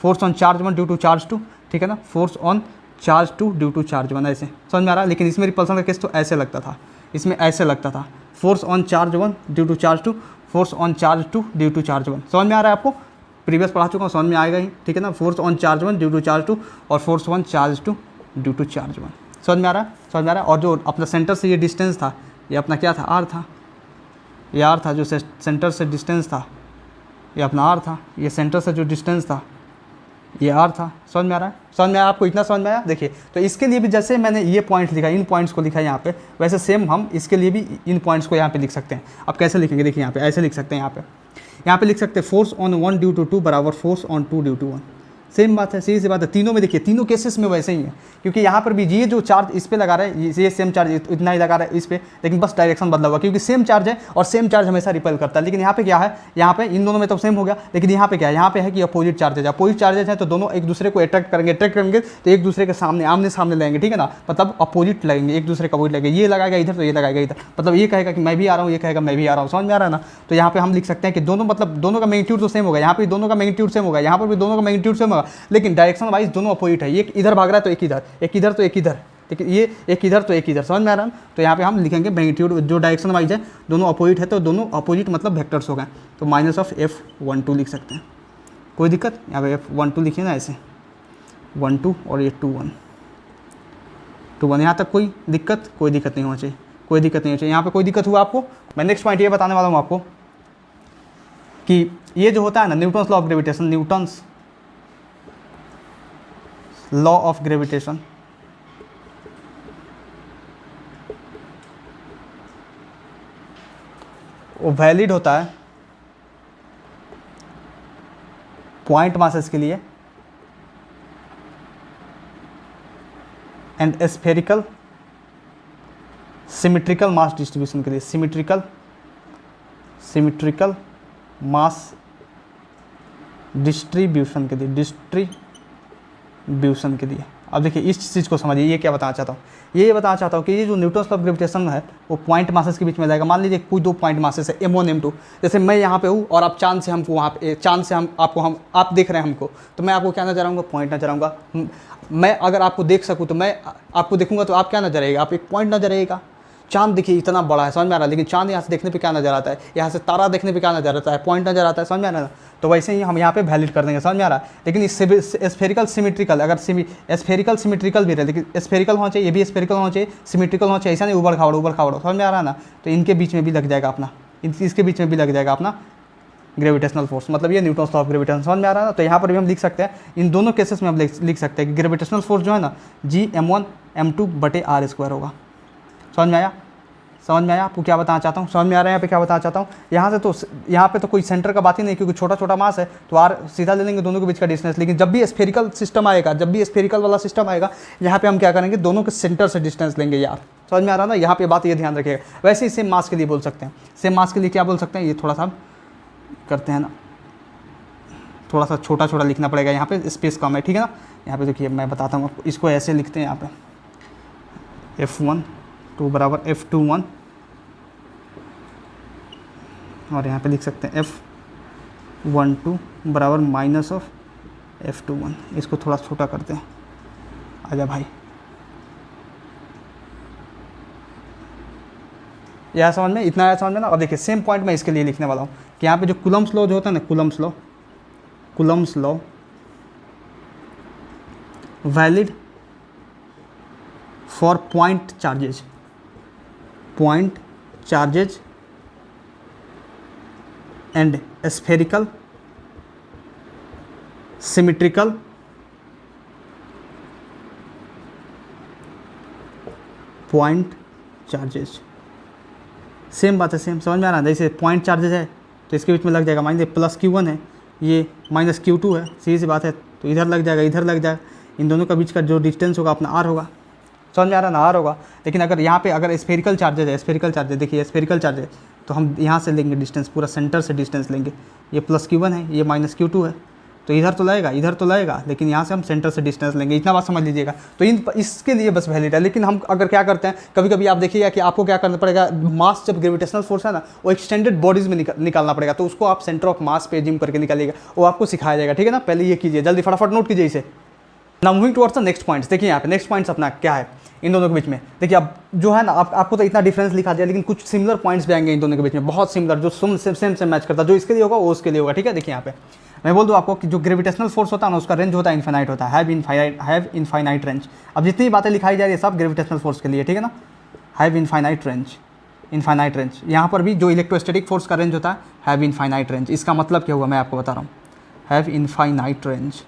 Speaker 1: force on charge 1 due to charge 2, ठीक है ना, force on charge 2 due to charge 1, ऐसे समझ में आ रहा है। लेकिन इसमें रिपल्सन का केस तो ऐसे लगता था, इसमें ऐसे लगता था, force on charge 1 due to charge 2, force on charge 2 due to charge 1। समझ में आ रहा है आपको? प्रीवियस पढ़ा चुका हूँ, समझ में आएगा ही, ठीक है ना। Force on charge 1 due to charge 2 और force on charge 2 due to charge 1। समझ में आ रहा है? और जो अपना सेंटर से ये डिस्टेंस था, ये अपना क्या था, आर था, ये आर था। जो सेंटर से डिस्टेंस था ये अपना आर था, ये सेंटर से जो डिस्टेंस था ये आर था। समझ में आ रहा है? समझ में आया आपको? इतना समझ में आया? देखिए तो इसके लिए भी जैसे मैंने ये पॉइंट लिखा, इन पॉइंट्स को लिखा है यहाँ पे, वैसे सेम हम इसके लिए भी इन पॉइंट्स को यहाँ पे लिख सकते हैं। अब कैसे लिखेंगे? देखिए यहाँ पे ऐसे लिख सकते हैं, यहाँ पे लिख सकते हैं फोर्स ऑन 1 ड्यू टू 2 बराबर force on 2 due to 1। Same बात है, सीधी सी बात है। तीनों में देखिए, तीनों केसेस में वैसे ही है, क्योंकि यहाँ पर भी ये जो चार्ज इस पे लगा रहा है, ये सेम चार्ज इतना ही लगा रहा है इस पे, लेकिन बस डायरेक्शन बदला हुआ, क्योंकि सेम चार्ज है और सेम चार्ज हमेशा रिपेल करता है। लेकिन यहाँ पे क्या है, यहाँ पे इन दोनों में तो सेम हो गया, लेकिन यहाँ पे क्या है, यहाँ पे है कि अपोजिट चार्जेज है। अपोजिट चार्जेज है तो दोनों एक दूसरे को अट्रैक्ट करेंगे तो एक दूसरे के सामने आमने सामने लगेंगे, ठीक है ना, मतलब अपोजिट लगेंगे, एक दूसरे का अपोजिट लगेंगे। ये लगाएगा इधर तो ये लगाएगा इधर, मतलब ये कहेगा कि मैं भी आ रहा हूँ, ये कहेगा मैं भी आ रहा हूँ। समझ में आ रहा है ना। तो यहाँ पे हम लिख सकते हैं कि दोनों, मतलब दोनों का मैग्नीट्यूड तो सेम होगा, यहाँ पे दोनों का मैग्नीट्यूड सेम होगा, यहाँ पर भी दोनों का मैग्नीट्यूड सेम होगा, लेकिन डायरेक्शन वाइज दोनों अपोजिट है। एक इधर भाग रहा है तो एक इधर, एक इधर तो एक इधर, देखिए ये एक इधर तो एक इधर। समझ में आ रहा है। तो यहाँ पे हम लिखेंगे मैग्नीट्यूड जो डायरेक्शन वाइज है दोनों अपोजिट है, तो दोनों अपोजिट मतलब वेक्टर्स हो गए, तो माइनस ऑफ F12 लिख सकते हैं। कोई दिक्कत, यहाँ पे F12 लिखिए ना ऐसे, 1 2 और ये 2 1 2 1, यहाँ तक कोई दिक्कत नहीं होना चाहिए, कोई दिक्कत नहीं होनी चाहिए। यहाँ पे कोई दिक्कत हुआ आपको, मैं नेक्स्ट पॉइंट ये बताने वाला हूँ आपको कि ये जो होता है ना Newton's law of gravitation, Newton's law of gravitation, वो वैलिड होता है पॉइंट मासेस के लिए and spherical symmetrical mass distribution के लिए, सिमेट्रिकल मास डिस्ट्रीब्यूशन के लिए। अब देखिए इस चीज़ को समझिए, ये क्या बताना चाहता हूँ, ये बताना चाहता हूँ कि ये जो न्यूटन्स लॉ ऑफ ग्रेविटेशन है वो पॉइंट मासेस के बीच में जाएगा। मान लीजिए कोई दो पॉइंट मासेस है M1 M2, जैसे मैं यहाँ पे हूँ और आप चांद से हमको वहाँ पे, चांद से आप देख रहे हैं हमको, तो मैं आपको क्या नजर आऊँगा, पॉइंट नजर आऊँगा। मैं अगर आपको देख सकूँ तो मैं आपको देखूँगा तो आप क्या नजर आएगा, आप एक पॉइंट नजर आएगा। चांद देखिए इतना बड़ा है, समझ में आ रहा है, लेकिन चांद यहाँ से देखने पे क्या नजर आता है, यहाँ से तारा देखने पे क्या नजर आता है, पॉइंट नजर आता है। समझ में आ रहा है। तो वैसे ही हम यहाँ पे वैलिड कर देंगे। समझ में आ रहा है। लेकिन इस स्फेरिकल सिमेट्रिकल, अगर स्फेरिकल सिमेट्रिकल भी रहे, लेकिन स्फेरिकल होना चाहिए, ये भी स्फेरिकल होना चाहिए, सिमेट्रिकल होना चाहिए, ऐसा नहीं उबड़ खाबड़। समझ में आ रहा है ना। तो इनके बीच में भी लग जाएगा अपना, इसके बीच में भी लग जाएगा अपना ग्रेविटेशनल फोर्स, मतलब ये न्यूटन्स लॉ ऑफ ग्रेविटेशन। समझ में आ रहा है ना। तो यहाँ पर भी हम लिख सकते हैं, इन दोनों केसेस में हम लिख सकते हैं कि ग्रेविटेशनल फोर्स जो है ना Gm1 M2 बटे R² होगा। समझ में आया, समझ में आया आपको क्या बताना चाहता हूँ, समझ में आ रहा है यहाँ पे क्या बताना चाहता हूँ। यहाँ पे तो कोई सेंटर का बात ही नहीं, क्योंकि छोटा छोटा मास है तो R सीधा ले लेंगे दोनों के बीच का डिस्टेंस। लेकिन जब भी स्फेरिकल सिस्टम आएगा, जब भी स्फेरिकल वाला सिस्टम आएगा, यहाँ पे हम क्या करेंगे, दोनों के सेंटर से डिस्टेंस लेंगे यार। समझ में आ रहा है ना। यहाँ पे बात ये ध्यान रखिएगा। वैसे ही सेम मास के लिए बोल सकते हैं, सेम मास के लिए क्या बोल सकते हैं, ये थोड़ा सा करते हैं ना, थोड़ा सा छोटा छोटा लिखना पड़ेगा, यहाँ पे स्पेस कम है, ठीक है ना। यहाँ पे देखिए मैं बताता हूँ आपको, इसको ऐसे लिखते हैं यहाँ पे F12 बराबर F21, और यहाँ पे लिख सकते हैं F12 बराबर माइनस ऑफ F21। इसको थोड़ा छोटा करते हैं, आजा भाई, यह समझ में, इतना आया समझ में ना। और देखिए सेम पॉइंट मैं इसके लिए लिखने वाला हूँ कि यहाँ पे जो कूलम्ब्स लॉ जो होता है ना, Coulomb's law valid for point charges and spherical symmetrical point charges. Same बात है, सेम, समझ में आ रहा है। जैसे पॉइंट चार्जेज है तो इसके बीच में लग जाएगा, मान लीजिए प्लस Q1 है, ये माइनस Q2 है, सीधी सी बात है, तो इधर लग जाएगा, इधर लग जाएगा। इन दोनों का बीच का जो डिस्टेंस होगा अपना R होगा। समझ में आ रहा है ना, R होगा। लेकिन अगर यहाँ पे अगर स्फेरिकल चार्जेज है, देखिए स्फेरिकल चार्जेज, तो हम यहाँ से लेंगे डिस्टेंस, पूरा सेंटर से डिस्टेंस लेंगे। ये प्लस Q1 है, ये माइनस Q2 है, तो इधर तो लगेगा, लेकिन यहाँ से हम सेंटर से डिस्टेंस लेंगे। इतना बात समझ लीजिएगा। तो इसके लिए बस वैलिड है। लेकिन हम अगर क्या करते हैं, कभी कभी आप देखिएगा कि आपको क्या करना पड़ेगा, मास जब ग्रेविटेशनल फोर्स है ना वो एक्सटेंडेड बॉडीज में निकालना पड़ेगा, तो उसको आप सेंटर ऑफ मास पे जिम करके निकालिएगा, वो आपको सिखाया जाएगा, ठीक है ना। पहले ये कीजिए, जल्दी फटाफट नोट कीजिए इसे। Now moving towards the next points. देखिए यहाँ पे नेक्स्ट पॉइंट्स अपना क्या है इन दोनों के बीच में। देखिए अब जो है ना, आपको तो इतना डिफरेंस लिखा दिया, लेकिन कुछ सिमिलर पॉइंट्स भी आएंगे इन दोनों के बीच में, बहुत सिमिलर, जो सेम मैच करता है। जो इसके लिए होगा वो उसके लिए होगा, ठीक है। देखिए यहाँ पे मैं बोल दूँ आपको कि जो ग्रेविटेशनल फोर्स होता है ना, उसका रेंज होता है इनफाइनाइट होता है, हैव इनफाइनाइट रेंज। अब जितनी बातें लिखाई जा रही है सब ग्रेविटेशनल फोर्स के लिए, ठीक है ना। Have infinite range. यहाँ पर भी जो इलेक्ट्रोस्टैटिक फोर्स का रेंज होता है हैव इनफाइनाइट रेंज। इसका मतलब क्या हुआ मैं आपको बता रहा हूँ, हैव इनफाइनाइट रेंज।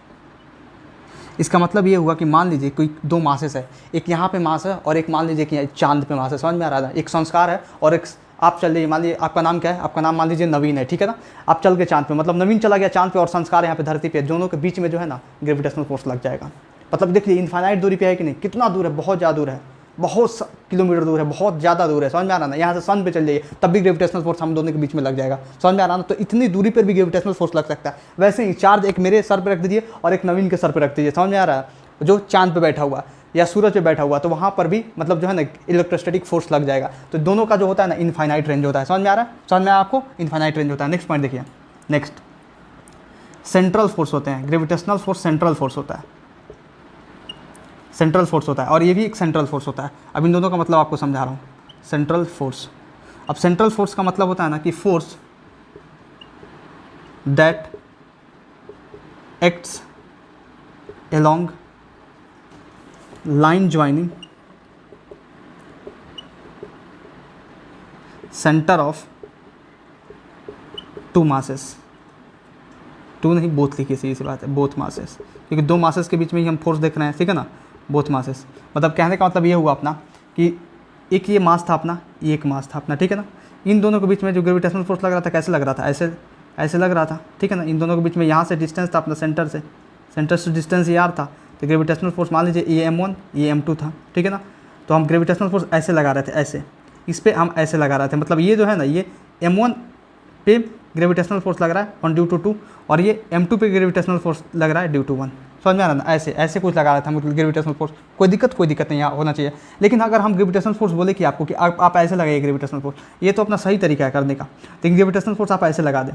Speaker 1: इसका मतलब ये हुआ कि मान लीजिए कोई दो मासेस है, एक यहाँ पे मास है और एक मान लीजिए कि चांद पे मास है। समझ में आ रहा है। एक संस्कार है और एक आप चल लीजिए, मान लीजिए आपका नाम क्या है, आपका नाम मान लीजिए नवीन है, ठीक है ना, आप चल के चांद पे, मतलब नवीन चला गया चांद पे और संस्कार यहाँ पे धरती पे, दोनों के बीच में जो है ना ग्रेविटेशनल फोर्स लग जाएगा। मतलब देखिए इनफाइनाइट दूरी पे है कि नहीं, कितना दूर है, बहुत ज़्यादा दूर है, बहुत किलोमीटर दूर है, बहुत ज़्यादा दूर है, समझ में आ रहा ना। यहाँ से सन पे चल जाइए तब भी ग्रेविटेशनल फोर्स हम दोनों के बीच में लग जाएगा, समझ में आ रहा ना। तो इतनी दूरी पर भी ग्रेविटेशनल फोर्स लग सकता है। वैसे ही चार्ज एक मेरे सर पर रख दीजिए और एक नवीन के सर पर रख दीजिए, समझ में आ रहा है, जो चांद पे बैठा हुआ या सूरज पे बैठा हुआ, तो वहाँ पर भी मतलब जो है ना इलेक्ट्रोस्टैटिक फोर्स लग जाएगा। तो दोनों का जो होता है ना इनफाइनाइट रेंज होता है, समझ में आ रहा है, समझ में आपको, इनफाइनाइट रेंज होता है। नेक्स्ट पॉइंट देखिए, नेक्स्ट सेंट्रल फोर्स होते हैं, ग्रेविटेशनल फोर्स सेंट्रल फोर्स होता है, सेंट्रल फोर्स होता है, और ये भी एक सेंट्रल फोर्स होता है। अब इन दोनों का मतलब आपको समझा रहा हूँ, सेंट्रल फोर्स। अब सेंट्रल फोर्स का मतलब होता है ना कि force that acts along line joining center of two masses, two नहीं बोथ लिखिए, सीधी सी बात है, बोथ मासेस, क्योंकि दो मासेस के बीच में ही हम फोर्स देख रहे हैं, ठीक है ना, बोथ मासेस। मतलब कहने का मतलब ये हुआ अपना कि एक ये मास था अपना, ये एक मास था अपना, ठीक है ना। इन दोनों के बीच में जो ग्रेविटेशनल फोर्स लग रहा था, कैसे लग रहा था, ऐसे ऐसे लग रहा था, ठीक है ना। इन दोनों के बीच में यहाँ से डिस्टेंस था अपना सेंटर से, सेंटर से डिस्टेंस ये आर था, तो ग्रेविटेशनल फोर्स मान लीजिए ये M1 ये M2 था, ठीक है ना। तो हम ग्रेविटेशनल फोर्स ऐसे लगा रहे थे, ऐसे इस पर हम ऐसे लगा रहे थे, मतलब ये जो है ना ये M1 पे ग्रेविटेशनल फोर्स लग रहा है ऑन ड्यू टू 2, और ये M2 पे ग्रेविटेशनल फोर्स लग रहा है ड्यू टू 1, समझ में आ रहा है ना। ऐसे ऐसे कुछ लगा रहा था मतलब ग्रेविटेशनल फोर्स, कोई दिक्कत नहीं होना चाहिए। लेकिन अगर हम ग्रेविटेशनल फोर्स बोले कि आपको कि आप ऐसे लगाइए ग्रेविटेशनल फोर्स, ये तो अपना सही तरीका है करने का। लेकिन ग्रेविटेशनल फोर्स आप ऐसे लगा दें,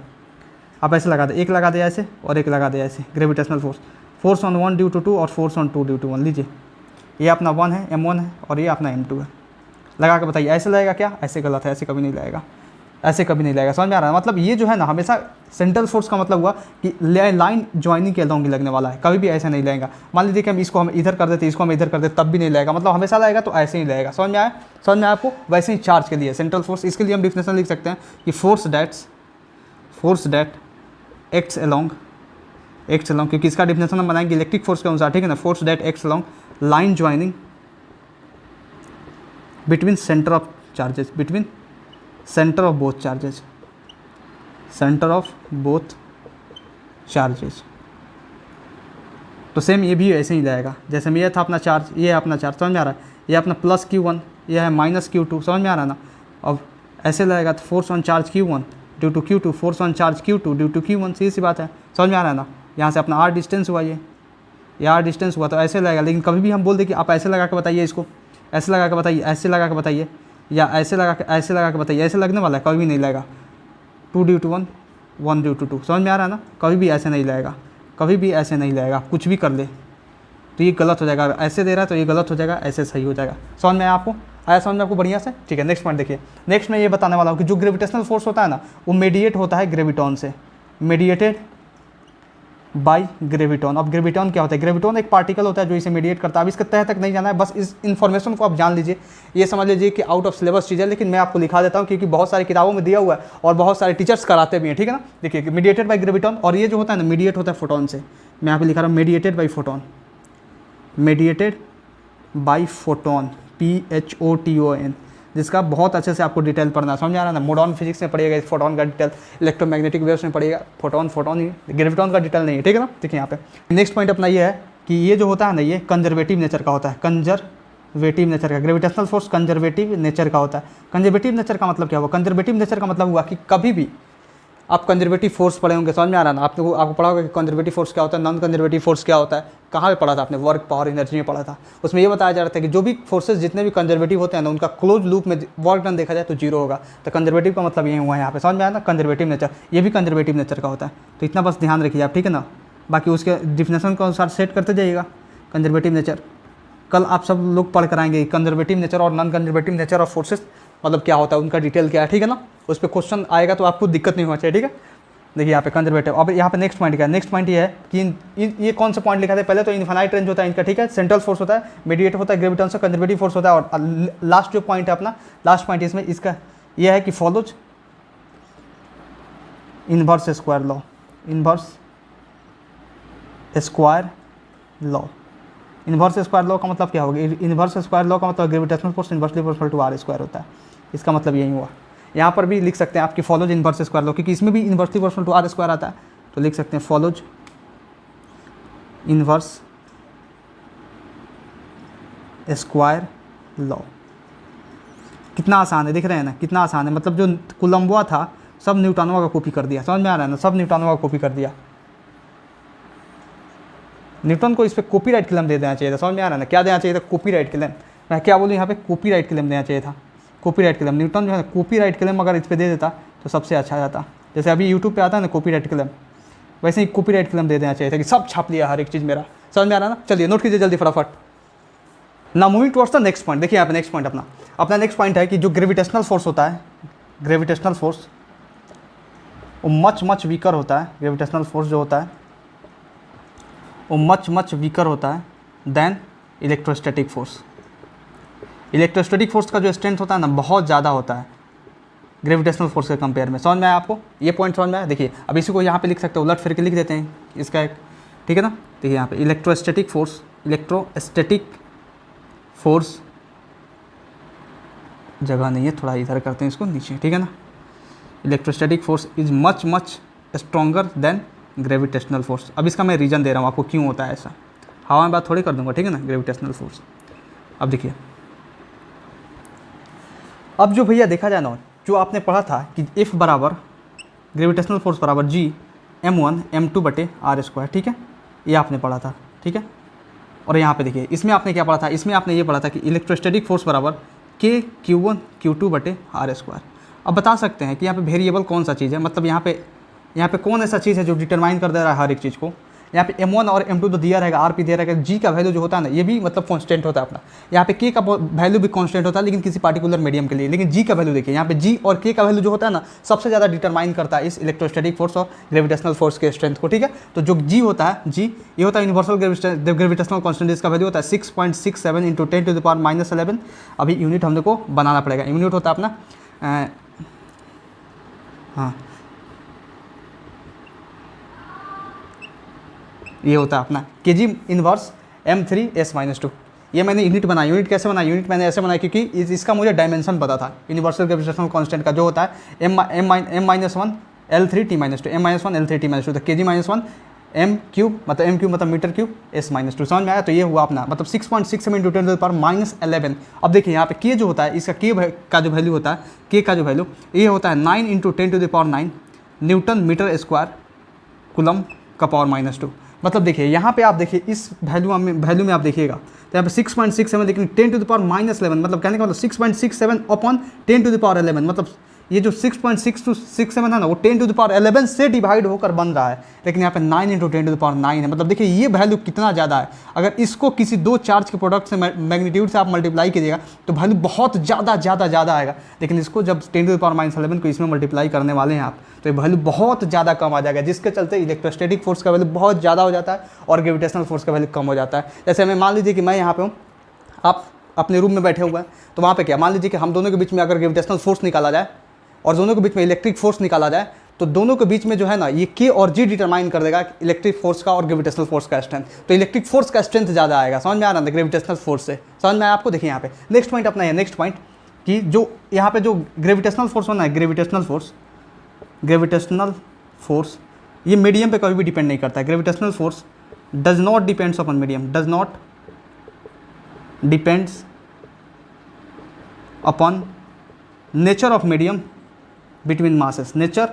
Speaker 1: आप ऐसे लगा दें, एक लगा दे ऐसे और एक लगा दे ऐसे, gravitational force, force on 1 due to 2 और फोर्स ऑन 2 ड्यू टू 1। लीजिए ये अपना 1 है, M1 है, और ये अपना M2 है। लगा के बताइए ऐसे लगेगा क्या, ऐसे गलत है, ऐसे कभी नहीं लगेगा, ऐसे कभी नहीं लगेगा, समझ में आ रहा है। मतलब ये जो है ना हमेशा सेंट्रल फोर्स का मतलब हुआ कि लाइन ज्वाइनिंग के अलोंग ही लगने वाला है, कभी भी ऐसे नहीं लगेगा। मान लीजिए कि हम इसको हम इधर कर देते, इसको हम इधर कर देते, तब भी नहीं लगेगा, मतलब हमेशा लगेगा तो ऐसे ही लगेगा, समझ में आया, समझ में आपको। वैसे ही चार्ज के लिए सेंट्रल फोर्स, इसके लिए हम डिफिनेशन लिख सकते हैं कि फोर्स दैट एक्ट्स अलोंग, क्योंकि इसका डिफिनेशन हम बनाएंगे इलेक्ट्रिक फोर्स के अनुसार, ठीक है ना। Force that acts along line joining between centre of charges, between centre of both charges, centre of both charges. तो सेम ये भी ऐसे ही जाएगा, जैसे में ये था अपना चार्ज, ये है अपना चार्ज, समझ में आ रहा है, ये अपना प्लस Q1, ये है माइनस Q2, समझ में आ रहा है ना। अब ऐसे लगेगा तो force on charge Q1 due to Q2, force on charge Q2 due to Q1, सीधी सी बात है, समझ में आ रहा है ना। यहाँ से अपना R डिस्टेंस हुआ, ये R डिस्टेंस हुआ, तो ऐसे लगेगा। लेकिन कभी भी हम बोल दें कि आप ऐसे लगा के बताइए, इसको ऐसे लगा के बताइए, ऐसे लगा के बताइए, या ऐसे लगा के बताइए, ऐसे लगने वाला है, कभी भी नहीं लगेगा। 2 ड्यू टू 1, 1 ड्यू टू 2, समझ में आ रहा है ना, कभी भी ऐसे नहीं लगेगा, कभी भी ऐसे नहीं लगेगा। कुछ भी कर ले तो ये गलत हो जाएगा, ऐसे दे रहा है तो ये गलत हो जाएगा, ऐसे सही हो जाएगा। समझ में आपको आया, समझ में आपको बढ़िया से, ठीक है। नेक्स्ट पॉइंट देखिए, नेक्स्ट में ये बताने वाला हूँ कि जो ग्रेविटेशनल फोर्स होता है ना, वो मेडिएट होता है ग्रेविटॉन से, मेडिएटेड बाय ग्रेविटॉन। अब ग्रेविटॉन क्या होता है, ग्रेविटॉन एक पार्टिकल होता है जो इसे मेडिएट करता है। अब इसके तह तक नहीं जाना है, बस इस इन्फॉर्मेशन को आप जान लीजिए, ये समझ लीजिए कि आउट ऑफ सिलेबस चीज़ है, लेकिन मैं आपको लिखा देता हूँ क्योंकि बहुत सारी किताबों में दिया हुआ है और बहुत सारे टीचर्स कराते भी हैं, ठीक है ना। देखिए मेडिएटेड बाय ग्रेविटॉन, और ये जो होता है ना मीडिएट होता है फोटोन से। मैं यहाँ पे लिखा रहा हूँ mediated by photon, mediated by photon, PHOTON, जिसका बहुत अच्छे से आपको डिटेल पढ़ना है, समझ आ रहा है ना। मॉडर्न फिजिक्स में पढ़िएगा इस फोटोन का डिटेल, इलेक्ट्रोमैग्नेटिक वेव्स में पढ़िएगा, फोटोन ही, ग्रेविटॉन का डिटेल नहीं है, ठीक है ना। देखिए यहाँ पे नेक्स्ट पॉइंट अपना ये है कि ये जो होता है ना, ये कंजर्वेटिव नेचर का होता है, कंजर्वेटिव नेचर का। ग्रेविटेशनल फोर्स कंजर्वेटिव नेचर का होता है। कंजर्वेटिव नेचर का मतलब क्या हुआ, कंजर्वेटिव नेचर का मतलब हुआ कि कभी भी आप कंजर्वेटिव फोर्स पढ़े होंगे, समझ में आ रहा है ना। आपको पढ़ा होगा कि कंजर्वेटिव फोर्स क्या होता है, नॉन कंजर्वेटिव फोर्स क्या होता है, कहाँ पे पढ़ा था आपने, वर्क पावर एनर्जी में पढ़ा था। उसमें ये बताया जा रहा था कि जो भी फोर्सेस जितने भी कंजर्वेटिव होते हैं ना, उनका क्लोज लूप में वर्क डन देखा जाए तो जीरो होगा। तो कंजर्वेटिव का मतलब ये हुआ है यहाँ पे, समझ में आया ना, कंजर्वेटिव नेचर, ये भी कंजर्वेटिव नेचर का होता है। तो इतना बस ध्यान रखिए आप, ठीक है ना। बाकी उसके डिफिनेशन के अनुसार सेट करते जाइएगा। कंजर्वेटिव नेचर कल आप सब लोग पढ़ कर आएंगे, कंजर्वेटिव नेचर और non conservative nature of forces मतलब क्या होता है, उनका डिटेल क्या है, ठीक है ना। उस पर क्वेश्चन आएगा तो आपको दिक्कत नहीं होना चाहिए, ठीक है। देखिए यहाँ पे कंजर्वेटिव। अब यहाँ पे नेक्स्ट पॉइंट क्या है, नेक्स्ट पॉइंट ये है कि ये कौन सा पॉइंट लिखा था, पहले तो इनफाइनाइट रेंज होता है इनका, ठीक है। सेंट्रल फोर्स होता है, मेडिएट होता है ग्रेविटॉन से, कंजर्वेटिव फोर्स होता है, और लास्ट जो पॉइंट है अपना, लास्ट पॉइंट इसमें इसका यह है कि follows inverse square law, inverse square law. Inverse square law का मतलब क्या होगा, इनवर्स स्क्वायर लॉ का मतलब gravitational force inversely proportional to R² होता है। इसका मतलब यही हुआ। यहाँ पर भी लिख सकते हैं आपकी फॉलोज इन्वर्स स्क्वायर लॉ, क्योंकि इसमें भी inversely proportional to R square आता है, तो लिख सकते हैं फॉलोज इन्वर्स स्क्वायर लॉ। कितना आसान है, दिख रहे हैं ना, कितना आसान है। मतलब जो कोलंबो था सब न्यूटनोवा का कॉपी कर दिया, समझ में आ रहा है ना, सब न्यूटनोवा का कॉपी कर दिया। न्यूटन को इस पर कॉपीराइट क्लेम दे देना चाहिए था, समझ में आ रहा है ना, क्या देना चाहिए था, कॉपीराइट क्लेम। मैं क्या बोलूँ यहाँ पे, कॉपीराइट क्लेम देना चाहिए था, कॉपीराइट क्लेम। न्यूटन जो है कॉपीराइट क्लेम अगर इस पर दे देता तो सबसे अच्छा जाता। जैसे अभी यूट्यूब पे आता है ना कॉपीराइट क्लेम, वैसे ही कॉपीराइट क्लेम दे देना चाहिए था कि सब छाप लिया हर एक चीज़ मेरा, समझ में आ रहा है ना। चलिए नोट कीजिए जल्दी फटाफट। ना moving towards the next point, देखिए यहाँ पे नेक्स्ट पॉइंट अपना नेक्स्ट पॉइंट है कि जो ग्रेविटेशनल फोर्स होता है, ग्रेविटेशनल फोर्स वो मच वीकर होता है। ग्रेविटेशनल फोर्स जो होता है वो मच वीकर होता है than electrostatic force. Electrostatic force का जो स्ट्रेंथ होता है ना बहुत ज़्यादा होता है ग्रेविटेशनल फोर्स के कंपेयर में। समझ में आया आपको, ये पॉइंट समझ में आया। देखिए अब इसी को यहाँ पे लिख सकते हो, उलट फिर के लिख देते हैं इसका एक, ठीक है ना। देखिए यहाँ पे इलेक्ट्रोस्टैटिक फोर्स जगह नहीं है, थोड़ा इधर करते हैं इसको नीचे, ठीक है ना। Electrostatic force is much stronger than gravitational force. अब इसका मैं रीज़न दे रहा हूँ आपको क्यों होता है ऐसा, हवा में बात थोड़ी कर दूंगा, ठीक है ना। ग्रेविटेशनल फोर्स, अब देखिए, अब जो भैया देखा जाए ना, जो आपने पढ़ा था कि F बराबर ग्रेविटेशनल फोर्स बराबर G(m1 m2 बटे r²), ठीक है, ये आपने पढ़ा था, ठीक है। और यहाँ पे देखिए इसमें आपने क्या पढ़ा था, इसमें आपने ये पढ़ा था कि इलेक्ट्रोस्टैटिक फोर्स बराबर K(q1 q2 बटे r²। अब बता सकते हैं कि यहाँ पे वेरिएबल कौन सा चीज़ है, मतलब यहाँ पे कौन ऐसा चीज़ है जो डिटरमाइन कर दे रहा है हर एक चीज़ को। यहाँ पे m1 और m2 तो दिया रहेगा, r p दिया रहेगा, g का वैल्यू जो होता है ना ये भी मतलब कांस्टेंट होता है अपना। यहाँ पे k का वैल्यू भी कांस्टेंट होता है लेकिन किसी पार्टिकुलर मीडियम के लिए, लेकिन g का वैल्यू देखिए, यहाँ पे g और k का वैल्यू जो होता है ना सबसे ज़्यादा डिटरमाइन करता है इस इलेक्ट्रोस्टैटिक फोर्स और ग्रेविटेशनल फोर्स के स्ट्रेंथ को, ठीक है। तो जो g होता है, g ये होता है यूनिवर्सल ग्रेविटेशनल कांस्टेंट, इसका वैल्यू होता है 6.67 × 10⁻11। अभी यूनिट हमने को बनाना पड़ेगा, यूनिट होता है अपना हाँ ये होता है अपना kg−1m3s−2। ये मैंने यूनिट बनाया। यूनिट कैसे बनाया, यूनिट मैंने ऐसे बनाया क्योंकि इसका मुझे डायमेंशन पता था यूनिवर्सल ग्रेविटेशनल कांस्टेंट का, जो होता है m-1 L3t-2, m-1 L3t-2, तो kg−1 m³ मतलब मीटर क्यूब s-2। समझ में आया। तो ये हुआ अपना मतलब 6.67 × 10⁻11। अब देखिए यहाँ पे k जो होता है, इसका k का जो वैल्यू होता है, k का जो वैल्यू ये होता है 9 × 10⁻9 न्यूटन मीटर स्क्वायर कूलम का पावर -2। मतलब देखिए यहाँ पे आप देखिए इस वैल्यू में आप देखिएगा तो यहाँ पे 6.67 लेकिन 10⁻11, मतलब कहने का मतलब 6.67/10⁻11, मतलब ये जो 6.627 है ना वो 10⁻11 से डिवाइड होकर बन रहा है, लेकिन यहाँ पे 9 × 10⁻9 है। मतलब देखिए ये वैल्यू कितना ज़्यादा है। अगर इसको किसी दो चार्ज के प्रोडक्ट से मैग्नीट्यूड से आप मल्टीप्लाई कीजिएगा तो वैल्यू बहुत ज़्यादा आएगा, लेकिन इसको जब 10⁻11 को इसमें मल्टीप्लाई करने वाले हैं आप तो ये वैल्यू बहुत ज़्यादा कम आ जाएगा, जिसके चलते इलेक्ट्रोस्टैटिक फोर्स का वैल्यू बहुत ज़्यादा हो जाता है और ग्रेविटेशनल फोर्स का वैल्यू कम हो जाता है। जैसे हमें मान लीजिए कि मैं यहाँ पे हूँ, आप अपने रूम में बैठे हुए हैं, तो वहाँ पे क्या मान लीजिए कि हम दोनों के बीच में अगर ग्रेविटेशनल फोर्स निकाला जाए और दोनों के बीच में इलेक्ट्रिक फोर्स निकाला जाए, तो दोनों के बीच में जो है ना ये K और G डिटरमाइन कर देगा इलेक्ट्रिक फोर्स का और ग्रेविटेशनल फोर्स का स्ट्रेंथ। तो इलेक्ट्रिक फोर्स का स्ट्रेंथ ज़्यादा आएगा, समझ में आ रहा है ग्रेविटेशनल फोर्स से, समझ में आया आपको। देखिए यहाँ पे नेक्स्ट पॉइंट अपना है, नेक्स्ट पॉइंट कि जो यहाँ पे जो ग्रेविटेशनल फोर्स होना है, ग्रेविटेशनल फोर्स ये मीडियम पे कभी भी डिपेंड नहीं करता है। Gravitational force does not depends upon medium, does not depends upon nature of medium between masses, nature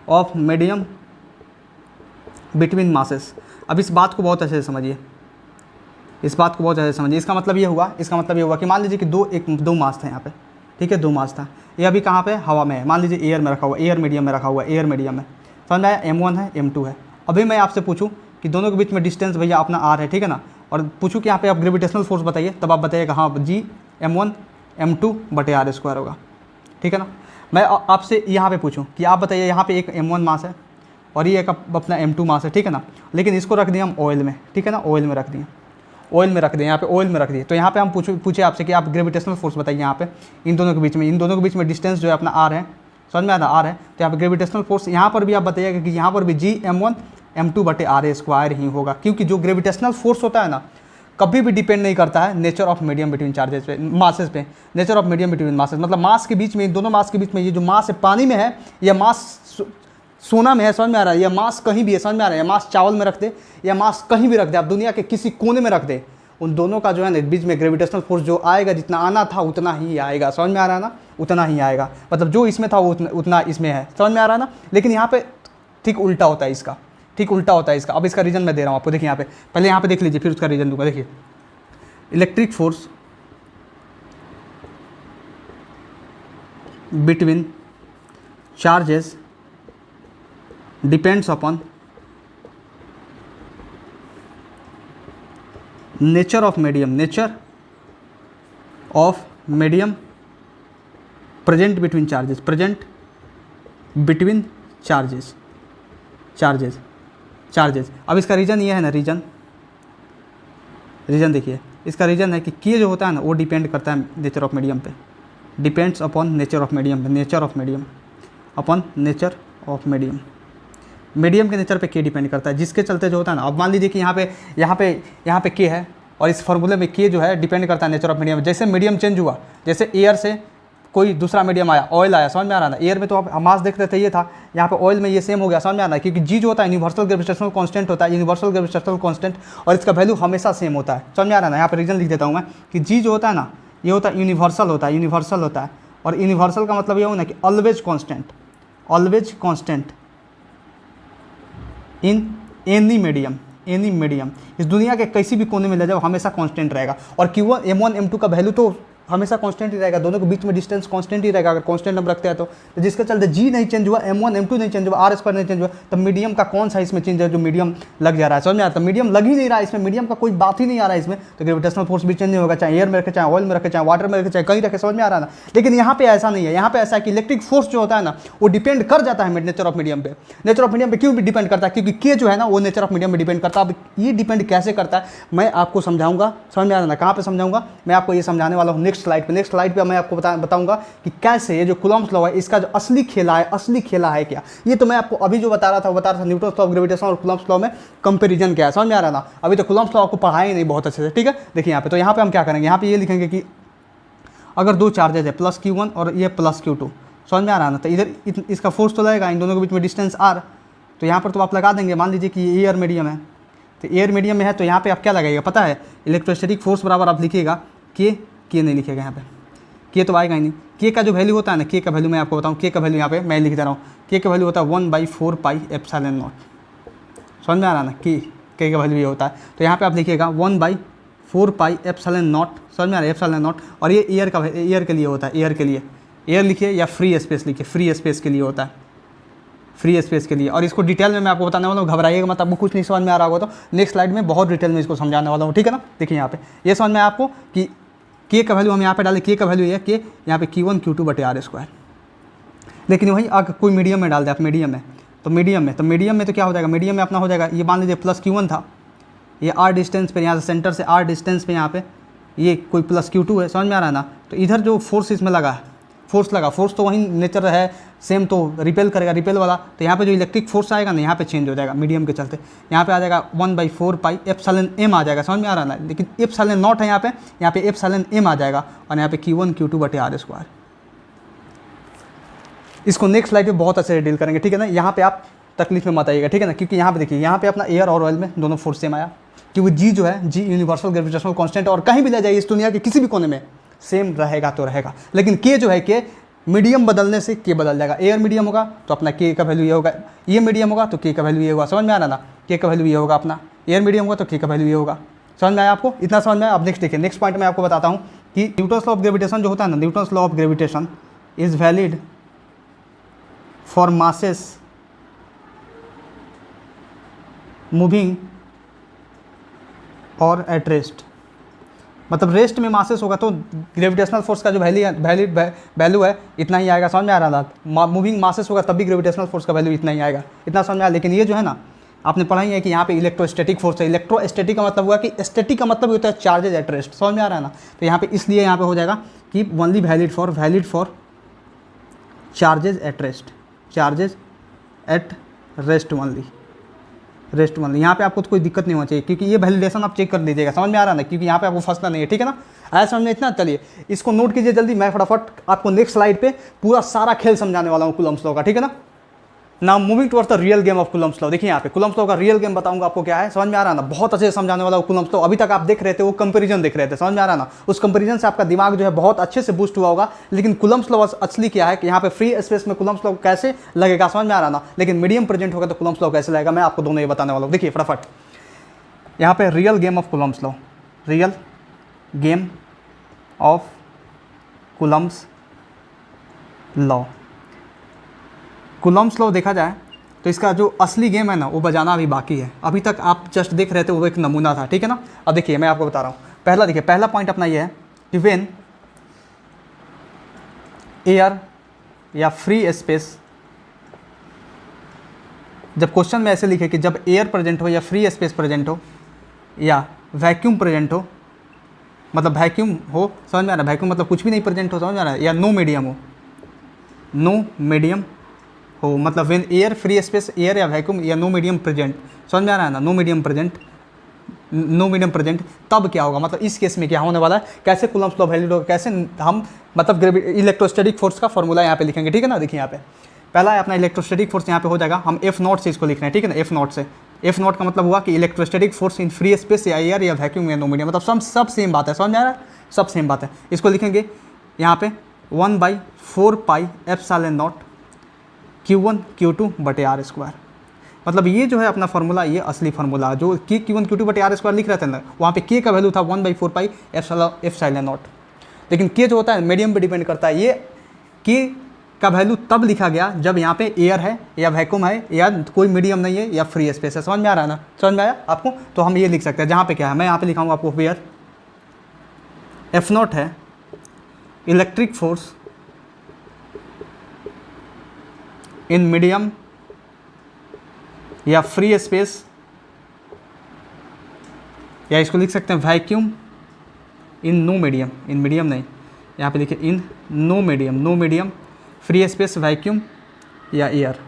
Speaker 1: of medium between masses. अब इस बात को बहुत अच्छे से समझिए, इस बात को बहुत अच्छे से समझिए। इसका मतलब ये हुआ कि मान लीजिए कि दो मास थे यहाँ पे, ठीक है, दो मास था, ये अभी कहाँ पे हवा में है, मान लीजिए एयर में रखा हुआ, एयर मीडियम में रखा हुआ, एयर मीडियम में, समझ में आया। m1 है m2 है। अभी मैं आपसे पूछूं कि दोनों के बीच में डिस्टेंस भैया अपना r है, ठीक है ना, और पूछूं कि यहाँ पे आप ग्रेविटेशनल फोर्स बताइए, तब आप बताइएगा हाँ G m1 m2 बटे r² होगा, ठीक है ना। मैं आपसे यहाँ पे पूछूं कि आप बताइए यहाँ पे एक m1 मास है और ये एक अपना m2 मास है, ठीक है ना, लेकिन इसको रख दिया हम ऑयल में, ठीक है ना, ऑयल में रख दिए, यहाँ पे ऑयल में रख दिए। तो यहाँ पे हम पूछे आपसे कि आप ग्रेविटेशनल फोर्स बताइए यहाँ पे इन दोनों के बीच में डिस्टेंस जो है अपना r है, समझ में आ रहा, r है, तो यहाँ पे ग्रेविटेशनल फोर्स यहाँ पर भी आप बताइएगा कि यहाँ पर भी G m1 m2 बटे r² ही होगा, क्योंकि जो ग्रेविटेशनल फोर्स होता है ना कभी भी डिपेंड नहीं करता है nature of medium between charges पे, मासेस पे। Nature of medium between masses मतलब मास के बीच में, इन दोनों मास के बीच में, ये जो मास है पानी में है या मास सोना में है, समझ में आ रहा है, या मास कहीं भी है, समझ में आ रहा है, या मास चावल में रख दे या मास कहीं भी रख दे, आप दुनिया के किसी कोने में रख दे, उन दोनों का जो है ना बीच में ग्रेविटेशनल फोर्स जो आएगा, जितना आना था उतना ही आएगा। समझ में आ रहा है ना, उतना ही आएगा, मतलब जो इसमें था वो उतना इसमें है। समझ में आ रहा है ना। लेकिन यहाँ पे ठीक उल्टा होता है इसका, ठीक उल्टा होता है इसका। अब इसका रीजन मैं दे रहा हूँ आपको, देखिए यहाँ पे, पहले यहाँ पे देख लीजिए फिर उसका रीजन दूंगा। देखिए electric force between charges depends upon nature of medium present between charges। अब इसका रीजन ये है ना, रीजन देखिए, इसका रीजन है कि के जो होता है ना वो डिपेंड करता है नेचर ऑफ मीडियम पे, depends upon nature of medium, nature of medium upon nature of medium. Medium के नेचर पे के डिपेंड करता है, जिसके चलते जो होता है ना, अब मान लीजिए कि यहाँ पे के है और इस फॉर्मूले में के जो है डिपेंड करता है नेचर ऑफ मीडियम। जैसे मीडियम चेंज हुआ, जैसे एयर से कोई दूसरा मीडियम आया, ऑयल आया, समझ में आ रहा है ना। एयर में तो आप मास देखते थे ये था, यहाँ पे ऑयल में ये सेम हो गया, समझ में आ रहा है, क्योंकि जी जो होता है यूनिवर्सल ग्रेविटेशनल कांस्टेंट होता है, यूनिवर्सल ग्रेविटेशनल कांस्टेंट, और इसका वैल्यू हमेशा सेम होता है। समझ में आ रहा है ना। यहाँ पे रीजन लिख देता हूँ मैं कि जी जो होता है ना, ये होता है यूनिवर्सल होता है, यूनिवर्सल होता है। और यूनिवर्सल का मतलब ये हो ना कि always constant in any medium, इस दुनिया के किसी भी कोने में ले जाओ हमेशा कांस्टेंट रहेगा। और Q1 M1 M2 का वैल्यू तो हमेशा कांस्टेंट ही रहेगा, दोनों के बीच में डिस्टेंस कांस्टेंट ही रहेगा अगर कांस्टेंट हम रखते हैं तो जिसके चलते जी नहीं चेंज हुआ, M1 M2 नहीं चेंज हुआ, R स्क्वायर नहीं चेंज हुआ, तो मीडियम का कौन सा इसमें चेंज है जो मीडियम लग जा रहा है। समझ में आता है, मीडियम लग ही नहीं रहा है इसमें, मीडियम का कोई बात ही नहीं आ रहा है इसमें, तो ग्रेविटेशनल फोर्स भी चेंज नहीं होगा, चाहे एयर में रखे, चाहे ऑयल में रखे, चाहे वाटर में रखे, चाहे कहीं रखे। समझ में आ रहा है ना। लेकिन यहाँ पे ऐसा नहीं है, यहाँ पे ऐसा है कि इलेक्ट्रिक फोर्स जो होता है ना वो डिपेंड कर जाता है नेचर ऑफ मीडियम पे। नेचर ऑफ मीडियम पे क्यों भी डिपेंड करता है, क्योंकि के जो है ना वो नेचर ऑफ मीडियम में डिपेंड करता है। अब ये डिपेंड कैसे करता है मैं आपको समझाऊंगा। समझ में आ रहा है ना, कहाँ पे समझाऊंगा मैं आपको, ये समझाने वाला हूँ नेक्स्ट स्लाइड पे मैं आपको बताऊंगा कि कैसे ये जो कूलम्ब्स लॉ है इसका जो असली खेला है क्या। ये तो मैं आपको अभी जो बता रहा था न्यूटन लॉ ऑफ ग्रेविटेशन और कूलम्ब्स लॉ में कंपैरिजन क्या है। समझ में आ रहा ना। अभी तो कूलम्ब्स लॉ आपको पढ़ाया ही नहीं बहुत अच्छे से, ठीक है। देखिए यहाँ पे, तो यहाँ पे हम क्या करेंगे, यहाँ पे ये लिखेंगे कि अगर दो चार्जेज है प्लस Q1 और ये प्लस Q2, समझ में आ रहा ना, तो इधर इसका फोर्स तो लगेगा, इन दोनों के बीच में डिस्टेंस R, तो यहाँ पर तो आप लगा देंगे। मान लीजिए कि ये एयर मीडियम है, तो एयर मीडियम में है, तो यहाँ पे आप क्या लगाइएगा पता है, इलेक्ट्रोस्टैटिक फोर्स बराबर आप लिखिएगा के नहीं लिखिएगा यहाँ पे, के तो आएगा ही नहीं। के का जो वैल्यू होता है ना, के का वैल्यू मैं आपको बताऊँ, के का वैल्यू यहाँ पे मैं लिख दे रहा हूँ, के का वैल्यू होता है 1/4 पाई एप्सिलॉन नॉट। समझ में आ रहा ना, के का वैल्यू ये होता है, तो यहाँ पे आप लिखिएगा 1/4 पाई एप्सिलॉन नॉट। समझ में आ रहा है, एप्सिलॉन नॉट। और ये एयर के लिए होता है, एयर के लिए एयर लिखिए या फ्री स्पेस लिखिए, फ्री स्पेस के लिए होता है, फ्री स्पेस के लिए। और इसको डिटेल में मैं आपको बताने वाला हूँ, घबराइएगा मत, आपको कुछ नहीं समझ में आ रहा होगा तो नेक्स्ट स्लाइड में बहुत डिटेल में इसको समझाने वाला हूँ, ठीक है ना। देखिए यहाँ पे ये समझ में आया आपको कि के का वैल्यू हम यहाँ पे डालें, के का वैल्यू ये के यहाँ पे Q1 Q2 बटे R स्क्वायर। लेकिन वही अगर कोई मीडियम में डाल दे आप, मीडियम में तो क्या हो जाएगा, मीडियम में अपना हो जाएगा, ये मान लीजिए प्लस Q1 था, ये R डिस्टेंस पे, यहाँ से सेंटर से R डिस्टेंस पे यहाँ पे ये कोई प्लस Q2 है। समझ में आ रहा है ना। तो इधर जो फोर्स इसमें लगा है, फोर्स तो वही नेचर है सेम, तो रिपेल करेगा, रिपेल वाला। तो यहाँ पे जो इलेक्ट्रिक फोर्स आएगा ना यहाँ पे चेंज हो जाएगा मीडियम के चलते, यहाँ पे आ जाएगा 1/4 पाई एप्सिलॉन m आ जाएगा। समझ में आ रहा है ना। लेकिन एप्सिलॉन नॉट है यहाँ पे एप्सिलॉन m आ जाएगा, और यहाँ पे Q1 Q2 बटे R स्क्वायर। इसको नेक्स्ट स्लाइड पे बहुत अच्छे से डील करेंगे, ठीक है ना। यहाँ पे आप तकलीफ में मत आइएगा, ठीक है ना, क्योंकि यहाँ पे देखिए, यहाँ पे अपना एयर और ऑयल में दोनों फोर्स सेम आया, क्योंकि जी जो है, जी यूनिवर्सल ग्रेविटेशनल कांस्टेंट, और कहीं भी ले जाइए इस दुनिया के किसी भी कोने में सेम रहेगा तो रहेगा। लेकिन के जो है, के मीडियम बदलने से के बदल जाएगा। एयर मीडियम होगा तो अपना के का वैल्यू ये होगा, ये मीडियम होगा तो के का वैल्यू ये होगा। समझ में आ रहा ना, के का वैल्यू ये होगा अपना, एयर मीडियम होगा तो के का वैल्यू ये होगा। समझ में आया आपको, इतना समझ में आया। अब नेक्स्ट देखिए, नेक्स्ट पॉइंट मैं आपको बताता हूँ कि न्यूटन्स लॉ ऑफ ग्रेविटेशन जो होता है ना, Newton's law of gravitation is valid for masses moving और एट रेस्ट। मतलब रेस्ट में मासेस होगा तो ग्रेविटेशनल फोर्स का जो वैल्यू है इतना ही आएगा। समझ में आ रहा था। मूविंग मासेस होगा तब भी ग्रेविटेशनल फोर्स का वैल्यू इतना ही आएगा, इतना समझ में आया। लेकिन ये जो है ना, आपने पढ़ा ही है कि यहाँ पे इलेक्ट्रोस्टैटिक फोर्स है। इलेक्ट्रोस्टैटिक का मतलब हुआ कि स्टैटिक का मतलब होता है चार्जेज एट रेस्ट। समझ में आ रहा है ना। तो यहाँ पे इसलिए यहाँ पे हो जाएगा कि only valid for charges at rest, charges at rest only. Rest one. यहाँ पे आपको तो कोई दिक्कत नहीं होना चाहिए, क्योंकि ये वैलिडेशन आप चेक कर लीजिएगा, समझ में आ रहा है ना, क्योंकि यहाँ पे आपको फंसना नहीं है, ठीक है ना। आया समझ में इतना। चलिए इसको नोट कीजिए जल्दी, मैं फटाफट आपको नेक्स्ट स्लाइड पे पूरा सारा खेल समझाने वाला हूँ कूलम्ब्स लॉ का, ठीक है ना। Now moving towards the real game of Coulomb's law. देखिए यहाँ पे कूलम्ब्स लॉ का रियल गेम बताऊंगा आपको क्या है, समझ में आ रहा है ना। बहुत अच्छे से समझाने वाला कूलम्ब्स लॉ। अभी तक आप देख रहे थे वो कंपैरिजन देख रहे थे, समझ में आ रहा है ना। उस कंपैरिजन से आपका दिमाग जो है बहुत अच्छे से बूस्ट हुआ होगा। लेकिन कूलम्ब्स लॉ असली क्या है कि यहाँ पे फ्री स्पेस में कूलम्ब्स लॉ कैसे लगेगा, समझ में आ रहा है ना। लेकिन मीडियम प्रेजेंट होगा तो कूलम्ब्स लॉ कैसे लगेगा, मैं आपको दोनों ये बताने वाला हूँ। देखिए फटाफट यहाँ पे real game of Coulomb's law, real game of Coulomb's law. Coulomb's law देखा जाए तो इसका जो असली गेम है ना वो बजाना अभी बाकी है। अभी तक आप जस्ट देख रहे थे वो एक नमूना था, ठीक है ना। अब देखिए मैं आपको बता रहा हूँ। पहला देखिए, पहला पॉइंट अपना ये है कि व्हेन एयर या फ्री स्पेस, जब क्वेश्चन में ऐसे लिखे कि जब एयर प्रेजेंट हो या फ्री स्पेस प्रेजेंट हो या वैक्यूम प्रेजेंट हो, मतलब वैक्यूम हो, समझ में आ रहा है। वैक्यूम मतलब कुछ भी नहीं प्रेजेंट हो, समझ में आ रहा है। या नो मीडियम हो, नो मीडियम हो, मतलब when air free space, air या वैक्यूम या नो मीडियम प्रेजेंट, समझ में आ रहा है ना। No medium present, no medium present, तब क्या होगा, मतलब इस केस में क्या होने वाला है, कैसे कूलम्ब्स लॉ वैलिड होगा, कैसे हम मतलब इलेक्ट्रोस्टैटिक फोर्स का फॉर्मूला यहाँ पे लिखेंगे, ठीक है ना। देखिए यहाँ पे पहला है अपना इलेक्ट्रोस्टैटिक फोर्स, यहाँ पे हो जाएगा, हम एफ नॉट से इसको लिख रहे हैं, ठीक है ना। एफ नॉट से, एफ नॉट का मतलब हुआ कि electrostatic force in free space या एयर या वैक्यूम या नो मीडियम, मतलब सब सेम बात है, समझ में आ रहा है, सब सेम बात है। इसको लिखेंगे यहाँ पे 1/4 pi epsilon not Q1 Q2 बटे आर स्क्वायर। मतलब ये जो है अपना फार्मूला, ये असली फार्मूला जो कि Q1 Q2 बटे आर स्क्वायर लिख रहे थे ना, वहाँ पे K का वैल्यू था 1/4 पाई एप्सिलॉन नॉट। लेकिन K जो होता है मीडियम पे डिपेंड करता है। ये K का वैल्यू तब लिखा गया जब यहाँ पे एयर है या वैक्यूम है या कोई मीडियम नहीं है या फ्री स्पेस है, समझ में आ रहा है ना। समझ में आया आपको। तो हम ये लिख सकते हैं जहाँ पे क्या है, मैं यहाँ पे लिखाऊंगा आपको वेयर एफ नॉट है इलेक्ट्रिक फोर्स इन मीडियम या फ्री स्पेस, या इसको लिख सकते हैं vacuum in no medium, in medium नहीं, यहाँ पे लिखे in no medium, no medium free space vacuum या एयर।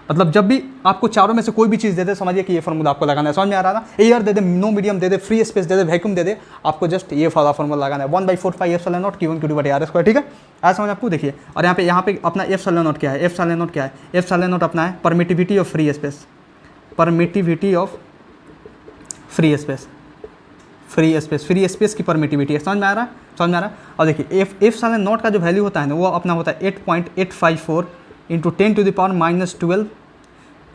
Speaker 1: मतलब जब भी आपको चारों में से कोई भी चीज़ दे दे, समझिए कि ये फार्मूला आपको लगाना है, समझ में आ रहा है ना। एयर दे दे, नो मीडियम दे दे, फ्री स्पेस दे दे, वैक्यूम दे दे, आपको जस्ट ये फार्मूला लगाना है 1/4 pi epsilon not Q1 Q2 बटे आर स्क्वायर, ठीक है। आज समझ आपको। देखिए और यहाँ पे अपना एप्सिलॉन नॉट क्या है, एप्सिलॉन नॉट क्या है, एप्सिलॉन नॉट अपना है permittivity of free space, permittivity of free space, free space की परमिटिविटी है, समझ में आ रहा है, समझ में आ रहा है। और देखिए एप्सिलॉन नॉट का जो वैल्यू होता है ना वो अपना होता है 8.854 × 10⁻12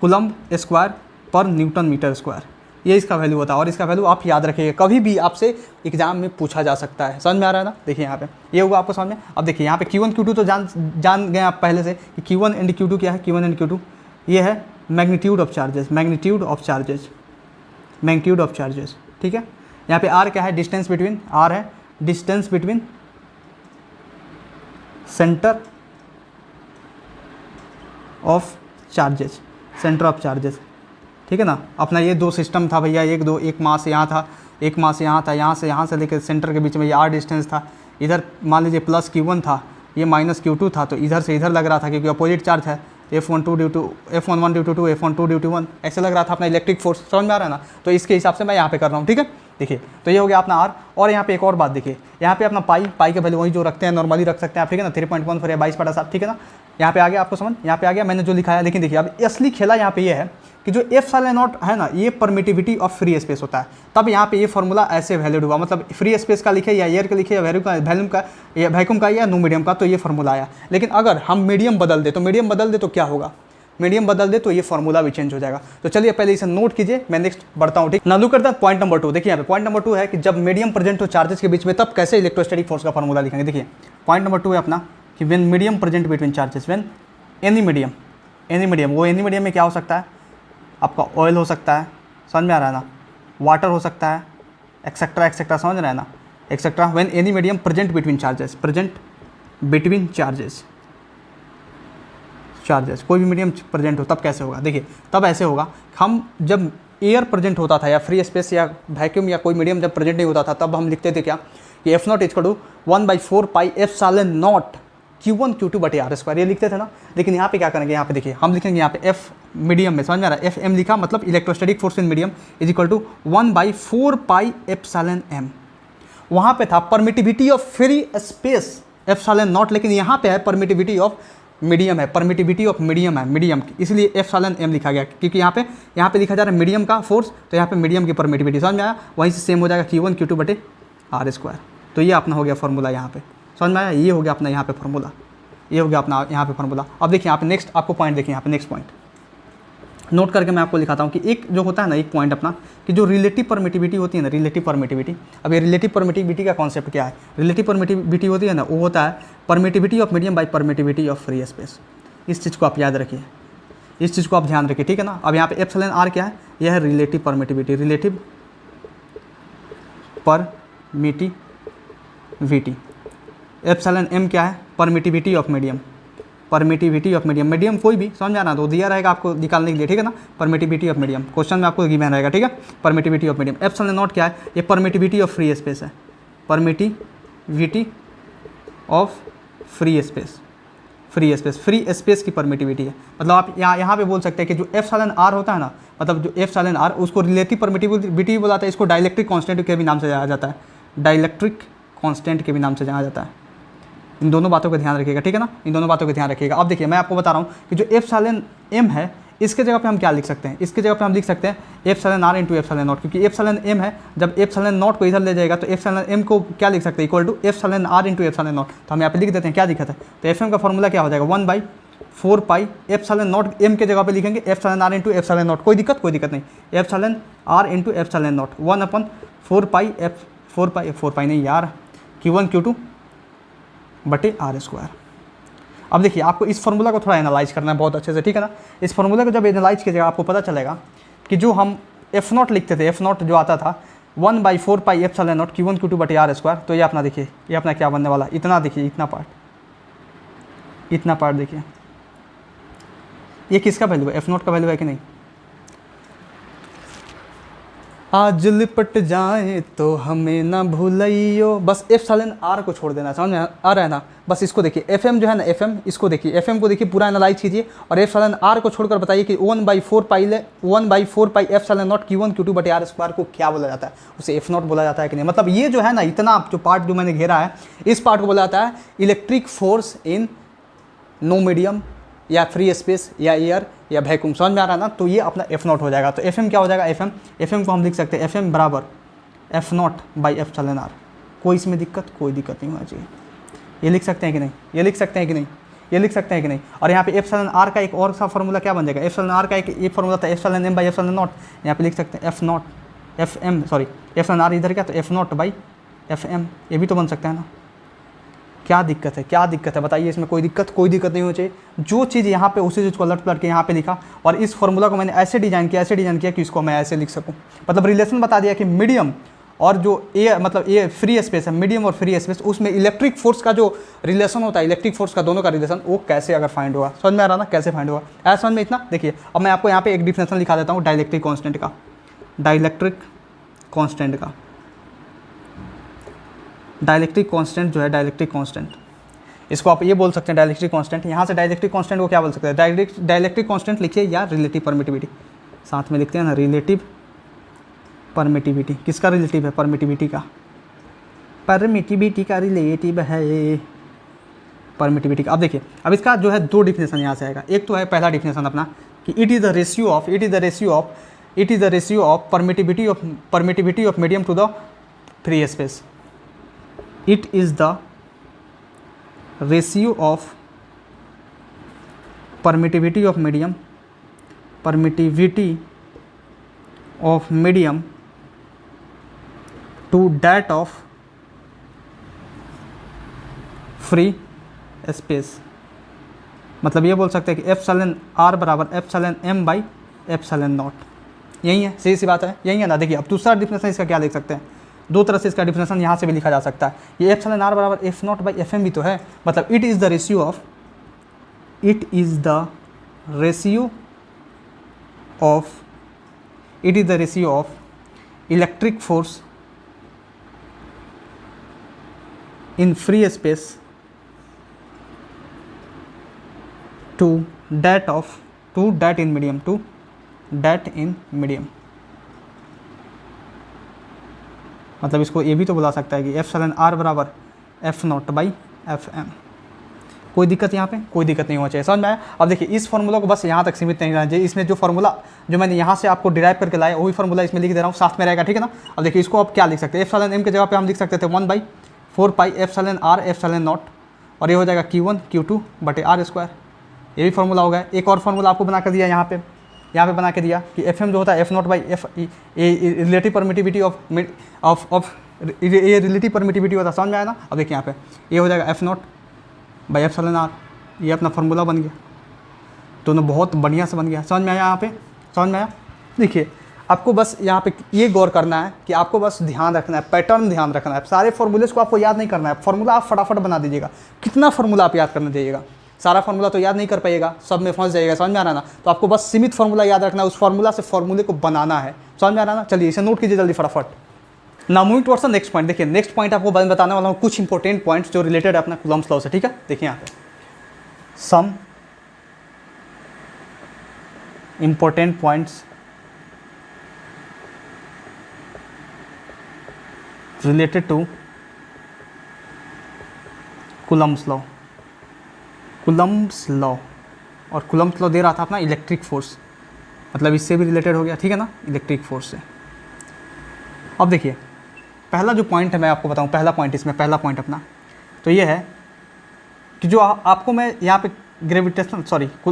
Speaker 1: कूलम्ब स्क्वायर पर न्यूटन मीटर स्क्वायर, ये इसका वैल्यू होता है। और इसका वैल्यू आप याद रखिएगा, कभी भी आपसे एग्जाम में पूछा जा सकता है, समझ में आ रहा है ना। देखिए यहाँ पे ये होगा आपको समझ में। अब देखिए यहाँ पे Q1 Q2 तो जान गए आप पहले से कि Q1 एंड Q2 क्या है। Q1 एंड Q2 ये है magnitude of charges, magnitude of charges, magnitude of charges, ठीक है। यहाँ पे R क्या है, डिस्टेंस बिटवीन, R है distance between centre of charges, centre of charges, ठीक है ना। अपना ये दो सिस्टम था भैया, एक मास यहाँ था, एक मास यहाँ था, यहाँ से लेकर सेंटर के बीच में ये R डिस्टेंस था। इधर मान लीजिए प्लस Q1 था, ये माइनस Q2 था, तो इधर से इधर लग रहा था क्योंकि अपोजिट चार्ज है, F11 due to F2, F12 due to 1, ऐसे लग रहा था अपना इलेक्ट्रिक फोर्स, समझ में आ रहा है ना। तो इसके हिसाब से मैं यहाँ पे कर रहा हूँ, ठीक है। देखिए तो ये हो गया अपना R। और यहाँ पे एक और बात देखिए, यहाँ पे अपना पाई का वैल्यू वही जो रखते हैं, नॉर्मली रख सकते हैं आप, ठीक है ना। 3.14 या 22/7, ठीक है ना। यहाँ पे आ गया आपको समझ, यहाँ पे आ गया मैंने जो लिखा है। लेकिन देखिए अब असली खेला यहाँ पे ये है कि जो एप्सिलॉन नॉट है ना, ये परमिटिविटी ऑफ फ्री स्पेस होता है। तब यहाँ पे ये फार्मूला ऐसे वैलिड हुआ, मतलब फ्री स्पेस का लिखे या एयर का लिखे या वैक्यूम का या नो मीडियम का, तो ये फार्मूला आया। लेकिन अगर हम मीडियम बदल दे तो क्या होगा, मीडियम बदल दे तो ये फार्मूला भी चेंज हो जाएगा। तो चलिए पहले इसे नोट कीजिए, मैं नेक्स्ट बढ़ता हूँ, ठीक। नालू करता है पॉइंट नंबर 2। देखिए यहाँ पे पॉइंट नंबर 2 है कि जब मीडियम प्रेजेंट हो चार्जेस के बीच में तब कैसे इलेक्ट्रोस्टैटिक फोर्स का फार्मूला लिखेंगे। देखिए पॉइंट नंबर 2 है अपना कि when medium present between charges, when any medium, वो एनी मीडियम में क्या हो सकता है, आपका ऑयल हो सकता है, समझ में आ रहा है ना, वाटर हो सकता है, एक्सेट्रा एक्सेट्रा, समझ रहे हैं ना, etcetera. When any medium present between charges, present between charges, कोई भी मीडियम प्रेजेंट हो तब कैसे होगा। देखिए तब ऐसे होगा, हम जब एयर प्रेजेंट होता था या फ्री स्पेस या वैक्यूम या कोई मीडियम जब प्रेजेंट नहीं होता था, तब हम लिखते थे क्या कि F0 = 1/4 pi epsilon not Q1Q2/r², ये लिखते थे ना। लेकिन यहाँ पे क्या करेंगे, यहाँ पे देखिए हम लिखेंगे यहाँ पे F मीडियम में, समझ में आ रहा है, Fm लिखा मतलब electrostatic force in medium is equal to 1/4πε। वहाँ पे था परमिटिविटी ऑफ फ्री स्पेस ε0, लेकिन यहाँ पे है परमिटिविटी ऑफ मीडियम है, परमिटिविटी ऑफ मीडियम है, मीडियम, इसलिए ε लिखा गया, क्योंकि यहाँ पे लिखा जा रहा है मीडियम का फोर्स, तो यहाँ पे मीडियम की परमिटिविटी, समझ में आया। वहीं से सेम हो जाएगा Q1Q2/r²। तो ये अपना हो गया फॉर्मूला, यहाँ पे समझ में आया, ये हो गया अपना यहाँ पे फॉर्मूला, ये हो गया अपना यहाँ पे फॉर्मूला। अब देखिए यहाँ पे नेक्स्ट आपको पॉइंट देखिए, यहाँ पे नेक्स्ट पॉइंट नोट करके मैं आपको लिखाता हूँ कि एक जो होता है ना, एक पॉइंट अपना कि जो रिलेटिव परमिटिविटी होती है ना, रिलेटिव परमिटिविटी। अब ये रिलेटिव परमिटिविटी का कॉन्सेप्ट क्या है, रिलेटिव परमिटिविटी होती है ना, वो होता है permittivity of medium by permittivity of free space. इस चीज़ को आप याद रखिए, इस चीज़ को आप ध्यान रखिए, ठीक है ना। अब यहाँ पे ε क्या है, यह है रिलेटिव परमिटिविटी, रिलेटिव परमिटिविटी। ε क्या है, permittivity of medium, permittivity of medium, medium कोई भी, समझ में आना, तो दिया रहेगा आपको निकालने के लिए, ठीक है ना। परमिटिविटी ऑफ मीडियम क्वेश्चन में आपको गिवन रहेगा, ठीक है। परमिटिविटी ऑफ मीडियम, ε0 क्या है, ये परमिटिविटी ऑफ फ्री स्पेस है, permittivity of free space, free space की परमिटिविटी है। मतलब आप यहाँ पे बोल सकते हैं कि जो εr होता है ना, मतलब जो εr उसको रिलेटिव परमिटिविटी बुलाता है, इसको डाइलेक्ट्रिक कांस्टेंट के भी नाम से जाना जाता है, डाइलेक्ट्रिक कांस्टेंट के भी नाम से जाना जाता है। इन दोनों बातों का ध्यान रखिएगा, ठीक है ना, इन दोनों बातों का ध्यान रखिएगा। अब देखिए मैं आपको बता रहा हूँ कि जो εm है, इसके जगह पे हम क्या लिख सकते हैं, इसके जगह पे हम लिख सकते हैं εr इंटू ε0, क्योंकि εm है, जब ε0 को इधर ले जाएगा तो εm को क्या लिख सकते हैं, इक्वल टू εr इंटू ε0। तो हम यहाँ पे लिख देते हैं, क्या दिक्कत है। तो Fm का फॉर्मूला क्या हो जाएगा, 1/4πε0, m के जगह पे लिखेंगे εr इंटू ε0, कोई दिक्कत नहीं, εr इंटू ε0, 1/4π नहीं यार, Q1Q2/r²। अब देखिए आपको इस फॉर्मूला को थोड़ा एनालाइज करना है बहुत अच्छे से, ठीक है ना। इस फॉर्मूला को जब एनालाइज कीजिएगा आपको पता चलेगा कि जो हम F0 लिखते थे, F0 जो आता था 1/4πε0 Q1Q2/r², तो ये अपना देखिए, ये अपना क्या बनने वाला, इतना देखिए, इतना पार्ट देखिए, ये किसका वैल्यू है, F0 का वैल्यू है कि नहीं। आज लिपट जाए तो हमें ना भूलियो, बस εr को छोड़ देना, समझ में आ रहा है ना। बस इसको देखिए, Fm जो है ना, Fm इसको देखिए, Fm को देखिए, पूरा एनालाइज कीजिए और εr को छोड़कर बताइए कि 1/4πε0 Q1Q2/r² को क्या बोला जाता है, उसे F0 बोला जाता है कि नहीं। मतलब ये जो है ना, इतना जो पार्ट जो मैंने घेरा है, इस पार्ट को बोला जाता है electric force in no medium या फ्री स्पेस या एयर या वैक्यूम, समझ में आ रहा है ना। तो ये अपना F0 हो जाएगा। तो Fm क्या हो जाएगा, Fm को हम लिख सकते हैं Fm बराबर F0/εr। कोई इसमें कोई दिक्कत नहीं होना चाहिए। ये लिख सकते हैं कि नहीं, ये लिख सकते हैं कि नहीं, ये लिख सकते हैं कि नहीं। और यहाँ पे εr का एक और सा फॉर्मूला क्या बन जाएगा, εr का एक फॉर्मूला था εm/ε0, यहाँ पे लिख सकते हैं εr इधर क्या, तो F0/Fm, ये भी तो बन सकता है ना। क्या दिक्कत है बताइए, इसमें कोई दिक्कत नहीं होनी चाहिए। जो चीज़ यहाँ पे उसी चीज़ को पलट के यहाँ पे लिखा, और इस फॉर्मूला को मैंने ऐसे डिजाइन किया कि इसको मैं ऐसे लिख सकूँ। मतलब रिलेशन बता दिया कि मीडियम और जो ए, मतलब ये फ्री स्पेस है, मीडियम और फ्री स्पेस, उसमें इलेक्ट्रिक फोर्स का जो रिलेशन होता है, इलेक्ट्रिक फोर्स का दोनों का रिलेशन, वो कैसे अगर फाइंड होगा, समझ में आ रहा ना, कैसे फाइंड होगा, ऐसा समझ में इतना। देखिए अब मैं आपको यहाँ पे एक डिफिनेशन लिखा देता हूँ डाइलेक्ट्रिक कांस्टेंट का, डाइलेक्ट्रिक कांस्टेंट जो है, डाइलेक्ट्रिक कांस्टेंट, इसको आप ये बोल सकते हैं डाइलेक्ट्रिक कांस्टेंट। यहाँ से डाइलेक्ट्रिक कांस्टेंट को क्या बोल सकते हैं, डाइलेक्ट्रिक कांस्टेंट लिखिए या रिलेटिव परमिटिविटी, साथ में लिखते हैं ना, रिलेटिव परमिटिविटी। किसका रिलेटिव है, परमिटिविटी का रिलेटिव है परमिटिविटी का। अब देखिए, अब इसका जो है दो डिफिनेशन यहाँ से आएगा। एक तो है पहला डिफिनेशन अपना कि it is the ratio of permittivity of medium to the free space. It is the ratio of permittivity of medium to that of free space। मतलब ये बोल सकते हैं कि εr बराबर εm/ε0। यही है, सही सी बात है, यही है ना। देखिए अब दूसरा डिफिनेशन इसका क्या लिख सकते हैं, दो तरह से इसका डिफिनेशन यहाँ से भी लिखा जा सकता है। ये εr बराबर F0/Fm भी तो है। मतलब it is the ratio of electric force in free space to that in medium, मतलब इसको ये भी तो बुला सकता है कि एप्सिलॉन आर बराबर F naught by F M. कोई दिक्कत यहाँ पे, कोई दिक्कत नहीं होना चाहिए, समझ में आया। अब देखिए इस फार्मूला को बस यहाँ तक सीमित नहीं रहना चाहिए, इसमें जो फार्मूला जो मैंने यहाँ से आपको डिराइव करके लाया वही फार्मूला इसमें लिख दे रहा हूँ, साथ में रहेगा, ठीक है ना। अब देखिए इसको आप क्या लिख सकते हैं, एप्सिलॉन एम के जगह पे हम लिख सकते थे 1/4 pi epsilon R epsilon naught, और ये हो जाएगा Q1 Q2 बटे आर स्क्वायर, ये भी फार्मूला हो गया। एक और फार्मूला आपको बना कर दिया यहाँ पे बना के दिया कि एफ एम जो होता है F naught by F, relative permittivity ये रिलेटिव परमिटिविटी होता है, समझ में आया ना। अब देखिए यहाँ पे ये हो जाएगा F naught by epsilon R, ये अपना फार्मूला बन गया, दोनों बहुत बढ़िया से बन गया, समझ में आया यहाँ पे, समझ में आया। देखिए आपको बस यहाँ पे ये गौर करना है कि आपको बस ध्यान रखना है, पैटर्न ध्यान रखना है, सारे फार्मूलेस को आपको याद नहीं करना है, फार्मूला आप फटाफट बना दीजिएगा। कितना फार्मूला आप याद करने दीजिएगा, सारा फार्मूला तो याद नहीं कर पाइएगा, सब में फंस जाइएगा, समझ में आ रहा ना। तो आपको बस सीमित फार्मूला याद रखना है, उस फार्मूला से फार्मूले को बनाना है, समझ में आ रहा ना। चलिए इसे नोट कीजिए जल्दी फटाफट। Now moving towards the next point. देखिए नेक्स्ट पॉइंट आपको बताने वाला हूँ कुछ इंपॉर्टेंट पॉइंट्स जो रिलेटेड है अपना कूलम्ब्स लॉ से, ठीक है। देखिए यहाँ पे some important points related to Coulomb's law. Coulomb's law, और कूलम्ब्स लॉ दे रहा था अपना इलेक्ट्रिक फोर्स, मतलब इससे भी रिलेटेड हो गया, ठीक है ना, इलेक्ट्रिक फोर्स से। अब देखिए पहला जो पॉइंट है मैं आपको बताऊं, पहला पॉइंट इसमें, पहला पॉइंट अपना तो ये है कि जो आपको मैं यहाँ पे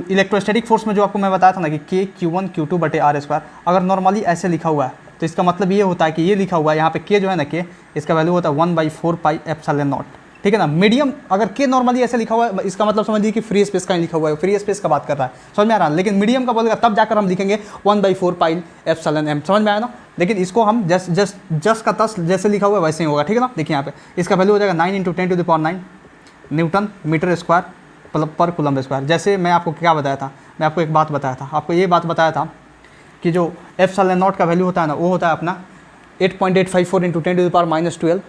Speaker 1: इलेक्ट्रोस्टैटिक फोर्स में जो आपको मैं बताया था ना कि K Q1 Q2 बटे आर स्क्वायर, अगर नॉर्मली ऐसे लिखा हुआ है तो इसका मतलब ये होता है कि ये लिखा हुआ है यहाँ पे K जो है ना, K इसका वैल्यू होता है 1/4 पाई एप्सिलॉन नॉट, ठीक है ना। मीडियम अगर K नॉर्मली ऐसे लिखा हुआ है इसका मतलब समझ लीजिए कि फ्री स्पेस का ही लिखा हुआ है, फ्री स्पेस का बात कर रहा है, समझ में आ रहा है। लेकिन मीडियम का बोलेगा तब जाकर हम लिखेंगे 1/4 पाई एप्सिलॉन एम, समझ में आया ना। लेकिन इसको हम जस्ट का तस जैसे लिखा हुआ है वैसे ही होगा, ठीक है ना। देखिए यहाँ पे इसका वैल्यू हो जाएगा 9 × 10⁹ न्यूटन मीटर स्क्वायर पर कूलम्ब स्क्वायर। जैसे मैं आपको क्या बताया था, मैं आपको एक बात बताया था, आपको ये बात बताया था कि जो एप्सिलॉन नॉट का वैल्यू होता है ना वो होता है अपना 8.854 × 10⁻12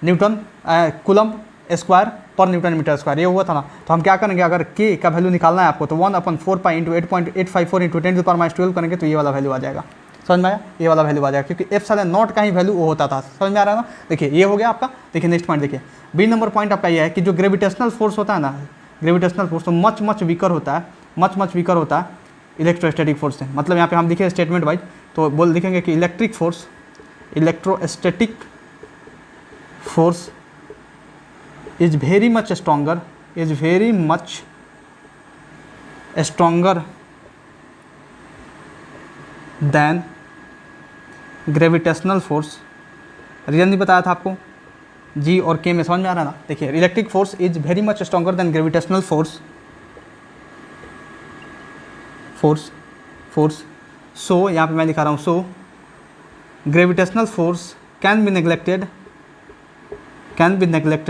Speaker 1: न्यूटन कूलम्ब स्क्वायर पर न्यूटन मीटर स्क्वायर, ये हुआ था ना। तो हम क्या करेंगे, अगर K का वैल्यू निकालना है आपको तो 1/4 पाई × 8.854 × 10⁻12 करेंगे तो ये वाला वैल्यू आ जाएगा, समझ में आया, ये वाला वैल्यू आ जाएगा, क्योंकि एप्सिलॉन नॉट का ही वैल्यू वो होता था, समझ में आ रहा है ना। देखिए ये हो गया आपका। देखिए नेक्स्ट पॉइंट देखिए, बी नंबर पॉइंट आपका ये है कि जो ग्रेविटेशनल फोर्स होता है ना, ग्रेविटेशनल फोर्स तो मच वीकर होता है, मच वीकर होता है इलेक्ट्रोस्टैटिक फोर्स से। मतलब यहाँ पे हम लिखे स्टेटमेंट वाइज तो लिखेंगे कि electric force, electrostatic force is very much stronger than gravitational force. Reason नहीं बताया था आपको जी और के में, समझ में आ रहा है ना। देखिए electric force is very much stronger than gravitational force. So यहाँ पे मैं लिखा रहा हूँ, so gravitational force can be neglected,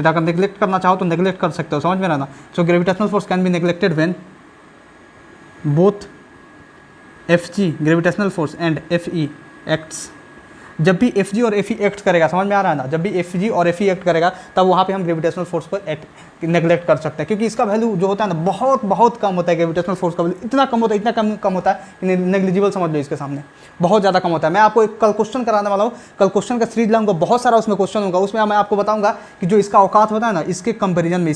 Speaker 1: अगर नेग्लेक्ट करना चाहो तो नेग्लेक्ट कर सकते हो, समझ में आ रहा ना। सो gravitational force can be neglected when both Fg gravitational force and Fe acts. जब भी Fg और Fe एक्ट करेगा, समझ में आ रहा है ना, जब भी Fg और Fe एक्ट करेगा तब वहाँ पे हम ग्रेविटेशनल फोर्स को नेग्लेक्ट कर सकते हैं, क्योंकि इसका वैल्यू जो होता है ना बहुत कम होता है। ग्रेविटेशनल फोर्स का वैल्यू इतना कम होता है नेग्लिजिबल समझ लो, इसके सामने बहुत ज़्यादा कम होता है। मैं आपको एक कल क्वेश्चन कराने वाला हूँ, कल क्वेश्चन का सीरीज लाऊंगा, बहुत सारा उसमें क्वेश्चन होगा, उसमें मैं आपको बताऊंगा कि जो इसका औकात होता है ना, इसके कंपेरिजन में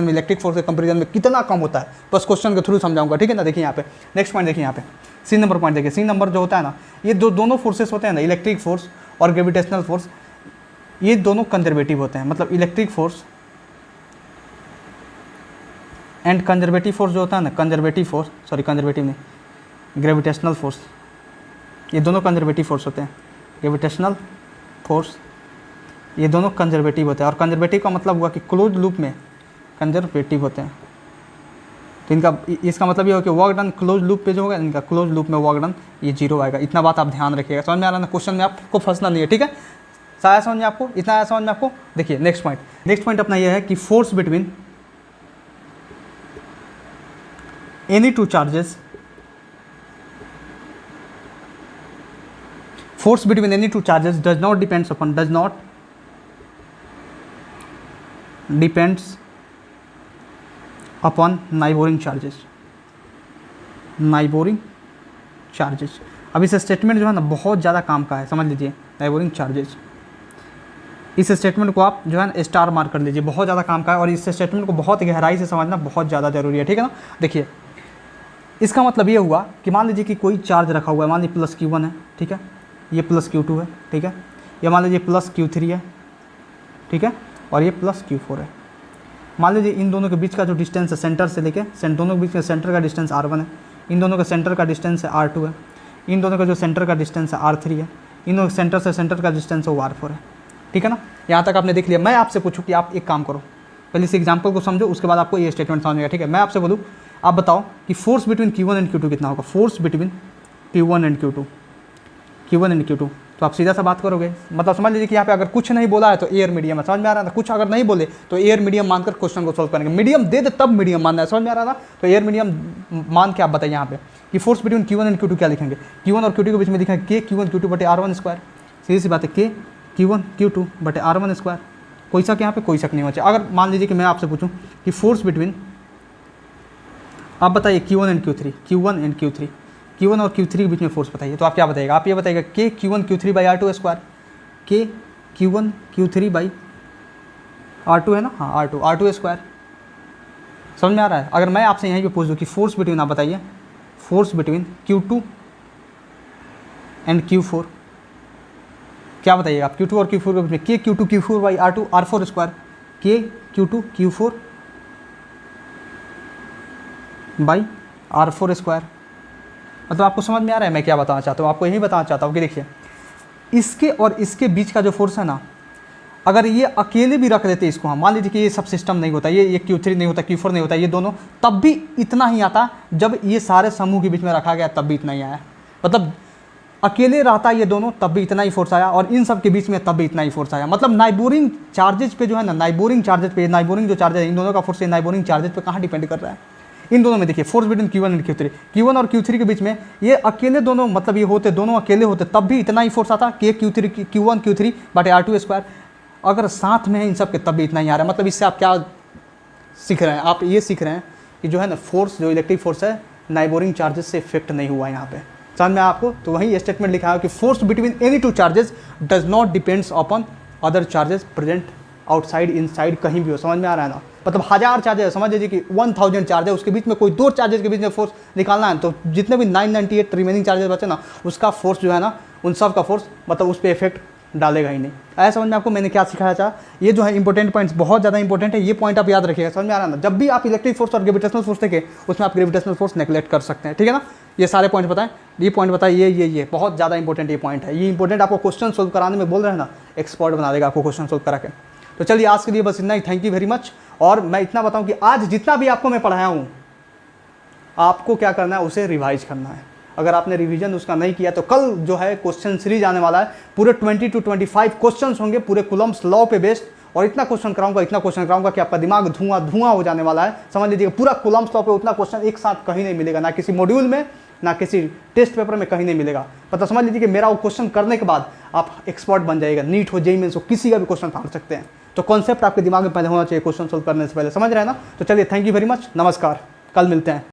Speaker 1: इलेक्ट्रिक फोर्स के कंपेरिजन में कितना कम होता है, बस क्वेश्चन के थ्रू समझाऊंगा, ठीक है ना। देखिए यहाँ पे नेक्स्ट पॉइंट देखिए, यहाँ पे सी नंबर पॉइंट देखिए। सी नंबर जो होता है ना, ये दोनों फोर्सेस होते हैं ना, इलेक्ट्रिक फोर्स और ग्रेविटेशनल फोर्स, ये दोनों कंजर्वेटिव होते हैं। मतलब electric force and conservative force जो होता है ना, कंजर्वेटिव नहीं, ग्रेविटेशनल फोर्स, ये दोनों कंजर्वेटिव फोर्स होते हैं। ग्रेविटेशनल फोर्स ये दोनों कंजर्वेटिव होते हैं, और कंजर्वेटिव का मतलब हुआ कि क्लोज लूप में कंजर्वेटिव होते हैं। तो इनका इसका मतलब ये हो कि वर्क डन क्लोज लूप पे जो होगा, इनका क्लोज लूप में वर्क डन ये 0 आएगा। इतना बात आप ध्यान रखिएगा, समझ में आ रहा है ना। क्वेश्चन में आपको फंसना नहीं है, ठीक है। सारा समझ में आपको, इतना आया समझ में आपको। देखिए नेक्स्ट पॉइंट अपना ये है कि force between any two charges, force between any two charges does not depends upon neighboring charges। Neighbouring charges. अब इस स्टेटमेंट जो है ना बहुत ज़्यादा काम का है, समझ लीजिए, नाइबोरिंग चार्जेस। इस स्टेटमेंट को आप जो है ना स्टार मार्क कर लीजिए, बहुत ज़्यादा काम का है और इस स्टेटमेंट को बहुत गहराई से समझना बहुत ज़्यादा ज़रूरी है, ठीक है ना। देखिए इसका मतलब ये हुआ कि मान लीजिए कि कोई चार्ज रखा हुआ है, मान लीजिए प्लस Q1 है, ठीक है, ये प्लस Q2 है, ठीक है, ये मान लीजिए प्लस Q3 है, ठीक है, और ये प्लस Q4 है। मान लीजिए इन दोनों के बीच का जो डिस्टेंस है सेंटर से लेके दोनों के बीच में सेंटर का डिस्टेंस R1 है, इन दोनों का सेंटर का डिस्टेंस है R2 है, इन दोनों का जो सेंटर का डिस्टेंस है R3 है, इन दोनों सेंटर से सेंटर का डिस्टेंस है R4 है, ठीक है ना। यहाँ तक आपने देख लिया। मैं आपसे पूछूँ कि आप एक काम करो, पहले इस एग्जाम्पल को समझो, उसके बाद आपको ये स्टेटमेंट समझेगा, ठीक है। मैं आपसे बोलूँ, आप बताओ कि force between Q1 and Q2 कितना होगा। Force between Q1 and Q2, तो आप सीधा सा बात करोगे, मतलब समझ लीजिए कि यहाँ पे अगर कुछ नहीं बोला है तो एयर मीडियम है, समझ में आ रहा था। कुछ अगर नहीं बोले तो एयर मीडियम मानकर क्वेश्चन को सॉल्व करेंगे। मीडियम दे दे तब मीडियम मानना है, समझ में आ रहा था। तो एयर मीडियम मान के आप बताइए यहाँ पे कि force between Q1 and Q2 क्या लिखेंगे। Q1 और Q2 के बीच में लिखेंगे K Q1 Q2 बटे R1 स्क्वायर। सीधी सी बात है, K Q1 Q2 बटे R1 स्क्वायर। कोई शक यहाँ पे, कोई शक नहीं होना चाहिए। अगर मान लीजिए कि मैं आपसे पूछूँ कि फोर्स बिटवीन, आप बताइए Q1 एंड Q3, Q1 और Q3 के बीच में फोर्स बताइए, तो आप क्या बताइएगा। आप ये बताइएगा K Q1 Q3 by R2 square. K Q1 Q3 by R2 है ना, हाँ R2 स्क्वायर। समझ में आ रहा है। अगर मैं आपसे यहीं पे पूछ दूँ कि फोर्स बिटवीन, आप बताइए force between Q2 and Q4, क्या बताइएगा आप। Q2 और Q4 के बीच में K Q2 Q4 by R4 square, K Q2 Q4 by R4 square. मतलब आपको समझ में आ रहा है मैं क्या बताना चाहता हूँ। आपको यही बताना चाहता हूँ कि देखिए इसके और इसके बीच का जो फोर्स है ना, अगर ये अकेले भी रख देते इसको, हम मान लीजिए कि ये सब सिस्टम नहीं होता, ये Q3 नहीं होता, Q4 नहीं होता, ये दोनों, तब भी इतना ही आता। जब ये सारे समूह के बीच में रखा गया तब भी इतना ही आया। मतलब अकेले रहता ये दोनों तब भी इतना ही फोर्स आया, और इन सब के बीच में तब भी इतना ही फोर्स आया। मतलब नाइबोरिंग चार्जेस पे जो है ना, नाइबोरिंग चार्जेस पे, नाइबोरिंग जो चार्जेस है इन दोनों का फोर्स नाइबोरिंग चार्जेस पे कहाँ डिपेंड कर रहा है। इन दोनों में देखिए force between Q1 and Q1 और Q3 के बीच में ये अकेले दोनों, मतलब ये होते दोनों अकेले होते तब भी इतना ही फोर्स आता, K Q1 Q3 बटे R2 स्क्वायर। अगर साथ में है इन सब के तब भी इतना ही आ रहा है। मतलब इससे आप क्या सीख रहे हैं, आप ये सीख रहे हैं कि जो है ना फोर्स, जो इलेक्ट्रिक फोर्स है नाइबोरिंग चार्जेस से इफेक्ट नहीं हुआ यहाँ पे। समझ में आपको। तो वही स्टेटमेंट लिखा है कि force between any two charges does not depends upon other charges present outside inside, कहीं भी हो। समझ में आ रहा है ना। मतलब 1000 चार्जेस है, समझ लीजिए कि 1000 चार्ज है, उसके बीच में कोई दो चार्जेस के बीच में फोर्स निकालना है, तो जितने भी 998 रिमेनिंग चार्जेस बचे ना, उसका फोर्स जो है ना, उन सब का फोर्स मतलब उस पर इफेक्ट डालेगा ही नहीं। ऐसा समझ में आपको मैंने क्या सिखाया था। ये जो है इंपॉर्टेंट पॉइंट्स बहुत ज़्यादा इंपॉर्टेंट है, ये पॉइंट आप याद रखिएगा। समझ में आ रहा है ना। जब भी आप इलेक्ट्रिक फोर्स और ग्रेविटेशनल फोर्स देखें उसमें आप ग्रेविटेशनल फोर्स नेगलेक्ट कर सकते हैं, ठीक है ना। ये सारे पॉइंट बताएं, ये पॉइंट बताएं, ये बहुत ज़्यादा इंपॉर्टेंट ये पॉइंट है। ये इंपॉर्टेंट आपको क्वेश्चन सोल्व कराने में बोल रहे हैं ना, एक्सपर्ट बना देगा आपको क्वेश्चन सोल्व करा के। तो चलिए आज के लिए बस इतना ही। Thank you very much. और मैं इतना बताऊं कि आज जितना भी आपको मैं पढ़ाया हूं, आपको क्या करना है, उसे रिवाइज करना है। अगर आपने रिवीजन उसका नहीं किया तो कल जो है क्वेश्चन सीरीज आने वाला है, पूरे 20 to 25 क्वेश्चंस होंगे पूरे कूलम्ब्स लॉ पे बेस्ड। और इतना क्वेश्चन कराऊंगा कि आपका दिमाग धुआं हो जाने वाला है। समझ लीजिए पूरा कूलम्ब्स लॉ पे उतना क्वेश्चन एक साथ कहीं नहीं मिलेगा, ना किसी मॉड्यूल में, ना किसी टेस्ट पेपर में, कहीं नहीं मिलेगा। मतलब समझ लीजिए कि मेरा वो क्वेश्चन करने के बाद आप एक्सपर्ट बन जाएगा। नीट हो, जेईई मेंस हो, किसी का भी क्वेश्चन फाड़ सकते हैं। तो कॉन्सेप्ट आपके दिमाग में पहले होना चाहिए क्वेश्चन सोल्व करने से पहले, समझ रहे हैं ना। तो चलिए थैंक यू वेरी मच, नमस्कार, कल मिलते हैं।